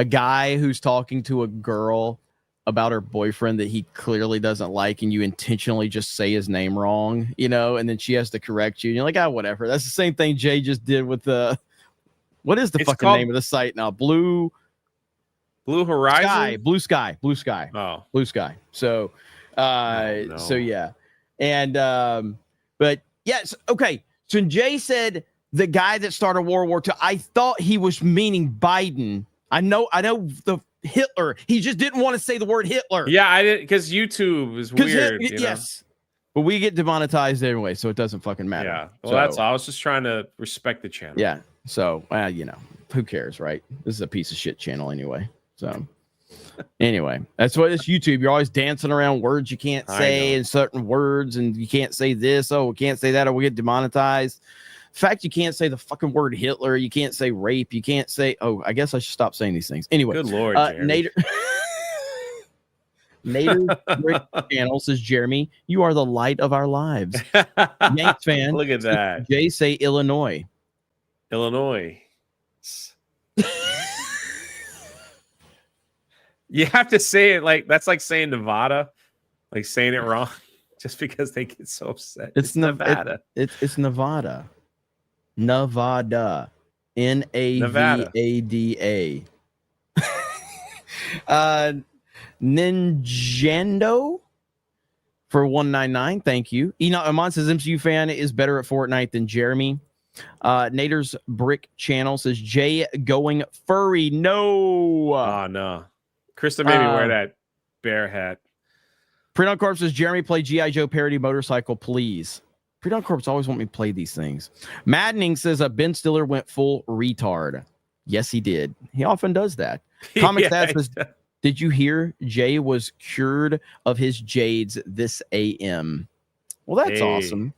guy who's talking to a girl about her boyfriend that he clearly doesn't like, and you intentionally just say his name wrong, and then she has to correct you. And you're like, whatever. That's the same thing Jay just did with the. What is the fucking name of the site now? Blue Horizon? Blue Sky. Oh, Blue Sky. So, so yeah. And, but yes. Okay. So Jay said the guy that started World War II, I thought he was meaning Biden. I know the Hitler. He just didn't want to say the word Hitler. Yeah, I did, because YouTube is weird. Yes. But we get demonetized anyway, so it doesn't fucking matter. Yeah. Well, that's all. I was just trying to respect the channel. Yeah. So, who cares, right? This is a piece of shit channel anyway. So, anyway, that's what it's YouTube. You're always dancing around words you can't say and certain words, and you can't say this. Oh, we can't say that, or we get demonetized. The fact you can't say the fucking word Hitler, you can't say rape, you can't say. Oh, I guess I should stop saying these things. Anyway, good lord, Nader. Nader channel says, Jeremy, you are the light of our lives. Yanks fan. Look at that. Jay say Illinois. You have to say it like that's like saying Nevada, like saying it wrong just because they get so upset. It's Nevada. It's Nevada. Nevada. Navada. Ninjando for 199. Thank you. Enoch Amon says MCU fan is better at Fortnite than Jeremy. Nader's Brick channel says Jay going furry. No. Oh no. Krista made me wear that bear hat. Predon Corp says Jeremy play G.I. Joe parody motorcycle, please. Predon Corps always want me to play these things. Maddening says Ben Stiller went full retard. Yes, he did. He often does that. Comic Dad says, did you hear Jay was cured of his jades this AM? Well, that's awesome.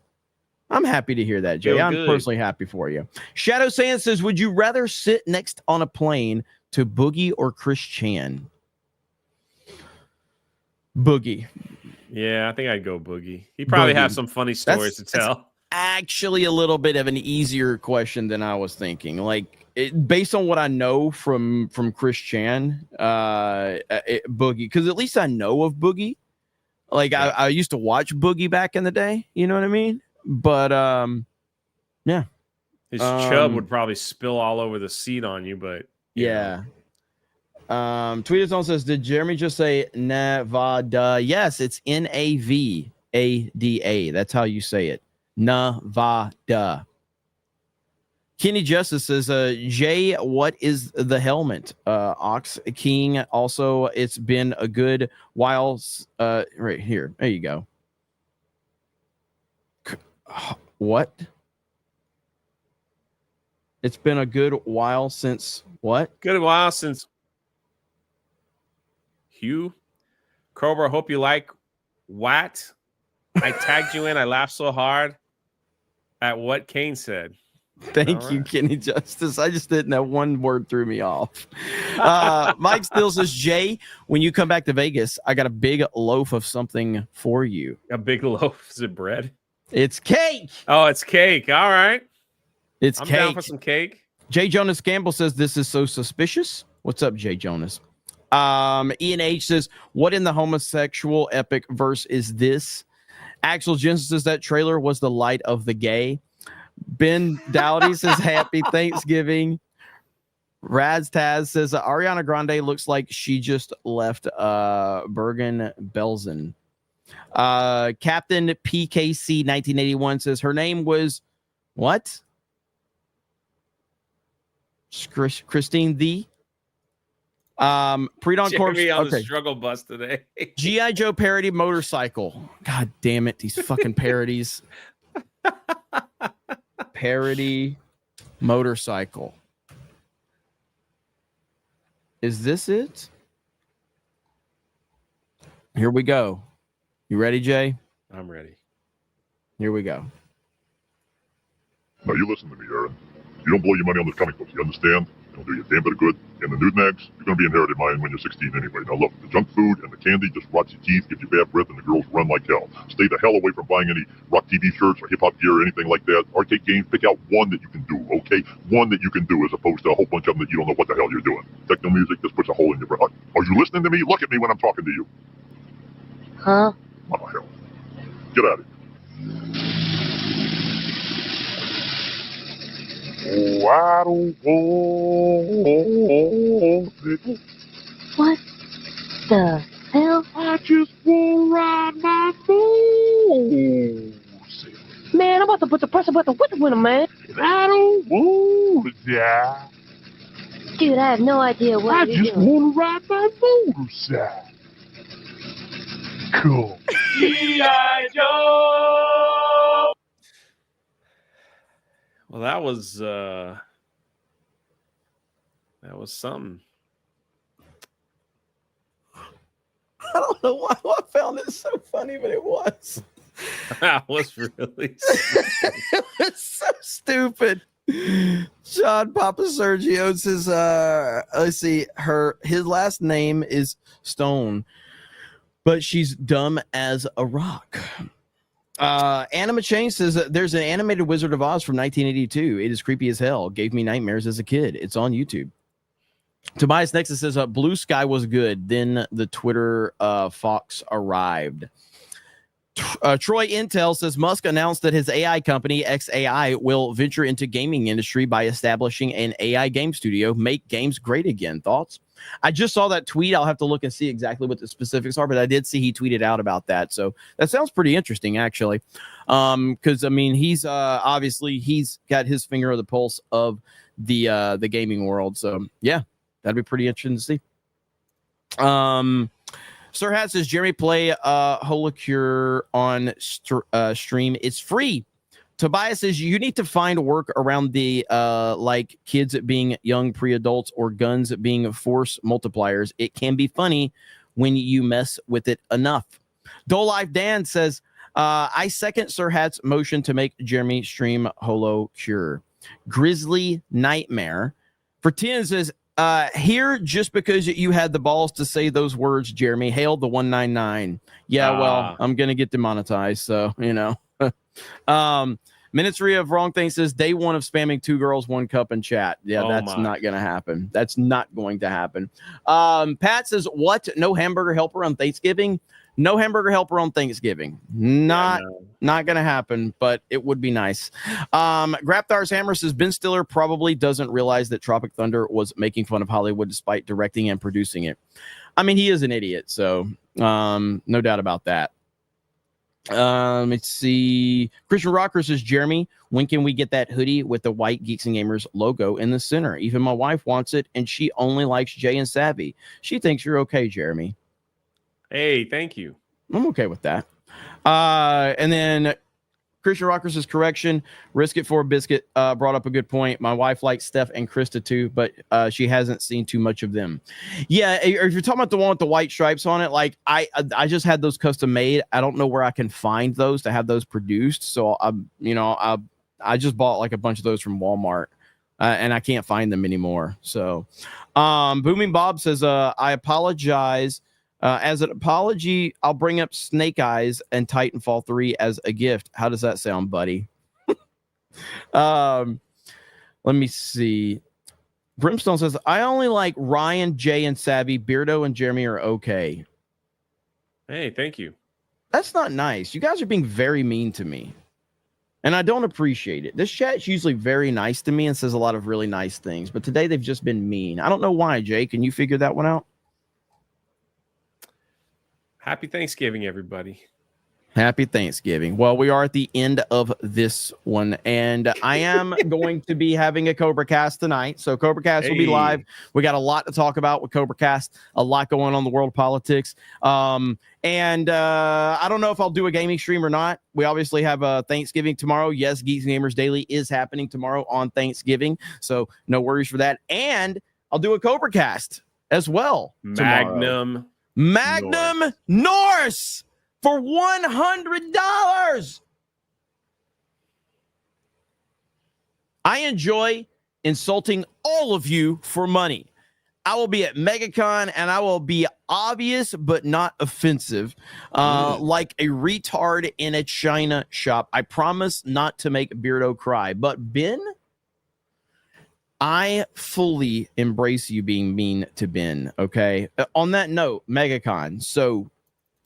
I'm happy to hear that, Jay. I'm personally happy for you. Shadow Sand says, would you rather sit next on a plane to Boogie or Chris Chan? Boogie. Yeah, I think I'd go Boogie. He probably have some funny stories to tell. That's actually a little bit of an easier question than I was thinking. Like, based on what I know from Chris Chan, Boogie, because at least I know of Boogie. Like, I used to watch Boogie back in the day. You know what I mean? But yeah, his chub would probably spill all over the seat on you. But yeah. Tweetazone says, did Jeremy just say Nevada? Yes, it's Navada. That's how you say it. Nevada. Kenny Justice says, Jay, what is the helmet? Ox King. Also, it's been a good while. Right here. There you go. What? It's been a good while since what? Good while since Hugh. Cobra, hope you like what? I tagged you in. I laughed so hard at what Kane said. Thank you, Kenny Justice. I just didn't know one word threw me off. Mike Still says, Jay, when you come back to Vegas, I got a big loaf of something for you. A big loaf? Is it bread? It's cake. Oh, it's cake. All right. I'm down for some cake. Jay Jonas Campbell says, this is so suspicious. What's up, Jay Jonas? Ian H says, what in the homosexual epic verse is this? Axel Jensen says that trailer was the light of the gay. Ben Dowdy says happy Thanksgiving. Raz Taz says Ariana Grande looks like she just left Bergen Belsen. Captain PKC 1981 says her name was what? Christine the Predon Corps on the struggle bus today. G.I. Joe parody motorcycle. God damn it, these fucking parodies. Parody motorcycle. Is this it? Here we go. You ready, Jay? I'm ready. Here we go. Now you listen to me, Aaron. You don't blow your money on this comic book. You understand? It'll do you a damn bit of good. And the Newtnags, you're going to be inherited mine when you're 16 anyway. Now look, the junk food and the candy just rots your teeth, gives you bad breath, and the girls run like hell. Stay the hell away from buying any rock TV shirts or hip-hop gear or anything like that. Arcade games, pick out one that you can do, okay? One that you can do as opposed to a whole bunch of them that you don't know what the hell you're doing. Techno music just puts a hole in your brain. Are you listening to me? Look at me when I'm talking to you. Huh? What the hell? Get out of here. Oh, I don't want it. What the hell? I just want to ride my motorcycle. Man, I'm about to put the pressure button with the winner, man. I don't want to die. Dude, I have no idea what I you're just doing. want to ride my motorcycle. Cool. G.I. Joe. Well, that was something. I don't know why I found it so funny, but it was. That was really It was so stupid. John Papa Sergio says, let's see, his last name is Stone, but she's dumb as a rock. Anima Chain says there's an animated Wizard of Oz from 1982. It is creepy as hell. Gave me nightmares as a kid. It's on YouTube. Tobias Nexus says Blue Sky was good. Then the Twitter Fox arrived. Troy Intel says Musk announced that his AI company XAI will venture into gaming industry by establishing an AI game studio. Make games great again. Thoughts? I just saw that tweet. I'll have to look and see exactly what the specifics are, but I did see he tweeted out about that. So that sounds pretty interesting, actually. Because I mean, he's obviously he's got his finger on the pulse of the gaming world. So yeah, that'd be pretty interesting to see. Sir Hat says Jeremy play Holocure on stream. It's free. Tobias says you need to find work around the like kids being young pre-adults or guns being force multipliers. It can be funny when you mess with it enough. Dole Life Dan says I second Sir Hat's motion to make Jeremy stream Holocure. Grizzly Nightmare for 10 says here just because you had the balls to say those words, Jeremy. Hail the 199. Yeah, well, I'm gonna get demonetized, so you know. Ministry of Wrong Thing says day one of spamming 2 girls 1 cup in chat. Yeah, that's not gonna happen. That's not going to happen. Pat says what? No hamburger helper on Thanksgiving? No hamburger helper on Thanksgiving. Not gonna happen, but it would be nice. Grapthar's Hammer says Ben Stiller probably doesn't realize that Tropic Thunder was making fun of Hollywood despite directing and producing it. I mean, he is an idiot, so no doubt about that. Let's see. Christian Rocker says, Jeremy, when can we get that hoodie with the white Geeks and Gamers logo in the center? Even my wife wants it, and she only likes Jay and Savvy. She thinks you're okay, Jeremy. Hey, thank you. I'm okay with that. And then Christian Rocker says, correction, Risk It for a Biscuit brought up a good point. My wife likes Steph and Krista too, but she hasn't seen too much of them. Yeah, if you're talking about the one with the white stripes on it, like I just had those custom made. I don't know where I can find those to have those produced. So I just bought like a bunch of those from Walmart. And I can't find them anymore. So Booming Bob says, I apologize. As an apology, I'll bring up Snake Eyes and Titanfall 3 as a gift. How does that sound, buddy? Let me see. Brimstone says, I only like Ryan, Jay, and Savvy. Beardo and Jeremy are okay. Hey, thank you. That's not nice. You guys are being very mean to me. And I don't appreciate it. This chat's usually very nice to me and says a lot of really nice things. But today they've just been mean. I don't know why, Jay. Can you figure that one out? Happy Thanksgiving, everybody. Happy Thanksgiving. Well, we are at the end of this one, and I am going to be having a Cobra Cast tonight. So Cobra Cast will be live. We got a lot to talk about with Cobra Cast, a lot going on in the world of politics. And I don't know if I'll do a gaming stream or not. We obviously have a Thanksgiving tomorrow. Yes, Geeks Gamers Daily is happening tomorrow on Thanksgiving, so no worries for that. And I'll do a Cobra Cast as well. Magnum Norse for $100. I enjoy insulting all of you for money. I will be at MegaCon and I will be obvious but not offensive, like a retard in a China shop. I promise not to make Beardo cry. But Ben, I fully embrace you being mean to Ben, okay? On that note, MegaCon. So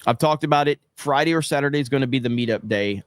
I've talked about it. Friday or Saturday is going to be the meetup day.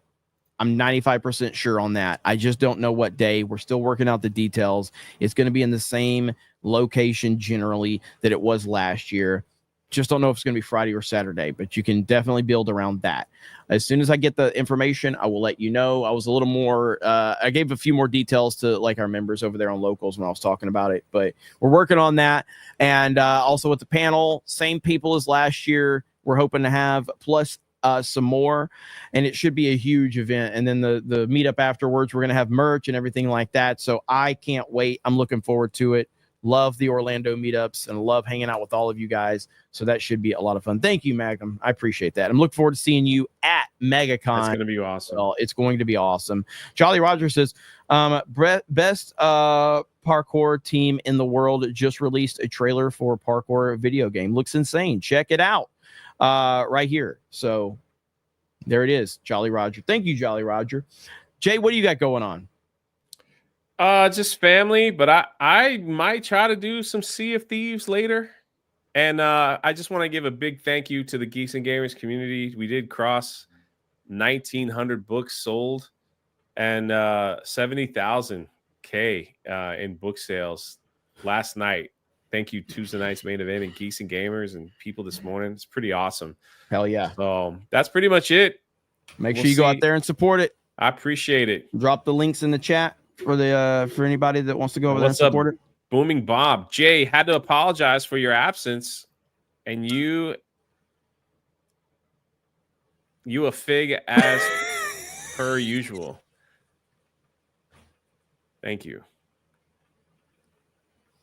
I'm 95% sure on that. I just don't know what day. We're still working out the details. It's going to be in the same location generally that it was last year. Just don't know if it's going to be Friday or Saturday, but you can definitely build around that. As soon as I get the information, I will let you know. I was a little more, I gave a few more details to like our members over there on Locals when I was talking about it, but we're working on that. And also with the panel, same people as last year, we're hoping to have, plus some more, and it should be a huge event. And then the meetup afterwards, we're going to have merch and everything like that. So I can't wait. I'm looking forward to it. Love the Orlando meetups and love hanging out with all of you guys. So that should be a lot of fun. Thank you, Magnum. I appreciate that. I'm looking forward to seeing you at MegaCon. It's going to be awesome. Well, it's going to be awesome. Jolly Roger says, best parkour team in the world just released a trailer for a parkour video game. Looks insane. Check it out right here. So there it is, Jolly Roger. Thank you, Jolly Roger. Jay, what do you got going on? Just family, but I might try to do some Sea of Thieves later. And I just want to give a big thank you to the Geeks and Gamers community. We did cross 1,900 books sold and 70,000 in book sales last night. Thank you, Tuesday night's main event and Geeks and Gamers and people this morning. It's pretty awesome. Hell yeah. So that's pretty much it. Make sure you go out there and support it. I appreciate it. Drop the links in the chat for anybody that wants to go over there and support it. Booming Bob. Jay, had to apologize for your absence, and you a fig as per usual. Thank you.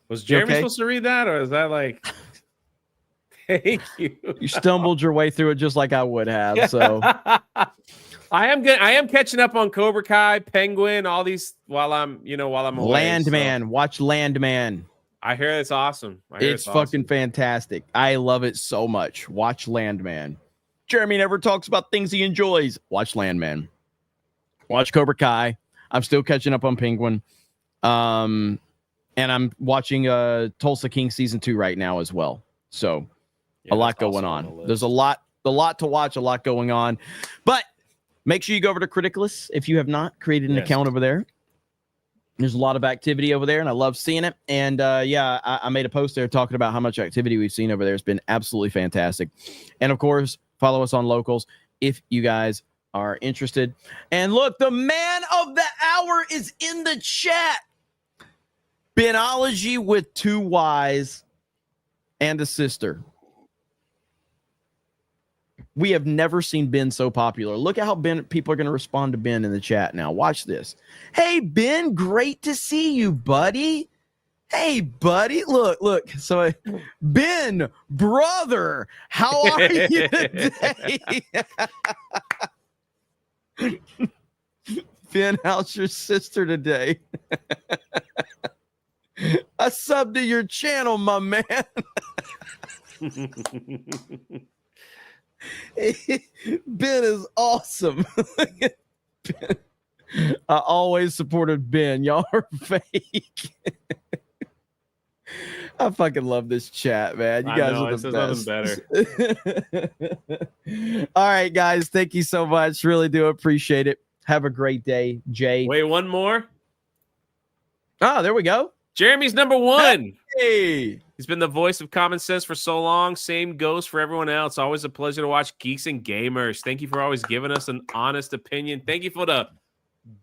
Was Jeremy supposed to read that, or is that like thank you? You stumbled your way through it just like I would have. So I am catching up on Cobra Kai, Penguin, all these while I'm away. Landman. So. Watch Landman. I hear it's awesome. It's fucking fantastic. I love it so much. Watch Landman. Jeremy never talks about things he enjoys. Watch Landman. Watch Cobra Kai. I'm still catching up on Penguin. And I'm watching Tulsa King season 2 right now as well. So a lot going on. There's a lot to watch, a lot going on. But make sure you go over to Criticulous if you have not created an account over there. There's a lot of activity over there, and I love seeing it. And I made a post there talking about how much activity we've seen over there. It's been absolutely fantastic. And of course, follow us on Locals if you guys are interested. And look, the man of the hour is in the chat. Benology with 2 Ys and a sister. We have never seen Ben so popular. Look at how people are going to respond to Ben in the chat now. Watch this. Hey, Ben, great to see you, buddy. Hey, buddy. Look. So, Ben, brother, how are you today? Ben, how's your sister today? I subbed to your channel, my man. Ben is awesome. Ben, I always supported Ben. Y'all are fake. I fucking love this chat, man. You guys are the best. All right, guys. Thank you so much. Really do appreciate it. Have a great day, Jay. Wait, one more. Oh, there we go. Jeremy's number 1. Hey. He's been the voice of common sense for so long. Same goes for everyone else. Always a pleasure to watch Geeks and Gamers. Thank you for always giving us an honest opinion. Thank you for the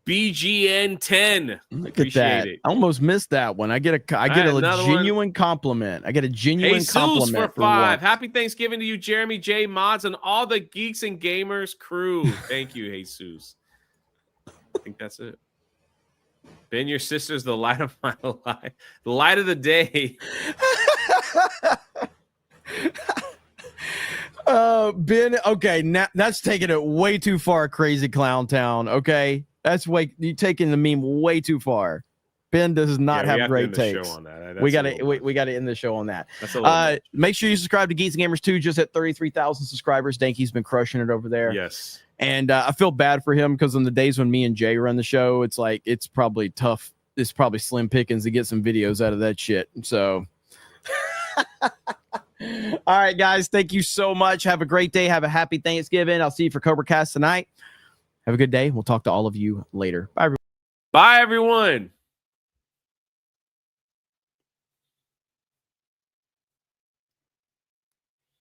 BGN 10. Look at that. I almost missed that one. I get a genuine compliment. I get a genuine compliment for 5. Happy Thanksgiving to you, Jeremy J, Mods, and all the Geeks and Gamers crew. Thank you, Jesus. I think that's it. Ben, your sister's the light of my life. The light of the day. Ben, okay, now that's taking it way too far, Crazy Clown Town. Okay, you're taking the meme way too far. Ben does not Yeah, we have to great end the show takes. on that. We That's got to we got to end the show on that. That's a little much. Make sure you subscribe to Geeks Gamers 2, just at 33,000 subscribers. Danky's been crushing it over there. Yes. And I feel bad for him because on the days when me and Jay run the show, it's like it's probably tough. It's probably slim pickings to get some videos out of that shit. So, all right, guys, thank you so much. Have a great day. Have a happy Thanksgiving. I'll see you for Cobra Cast tonight. Have a good day. We'll talk to all of you later. Bye, everyone. Bye, everyone.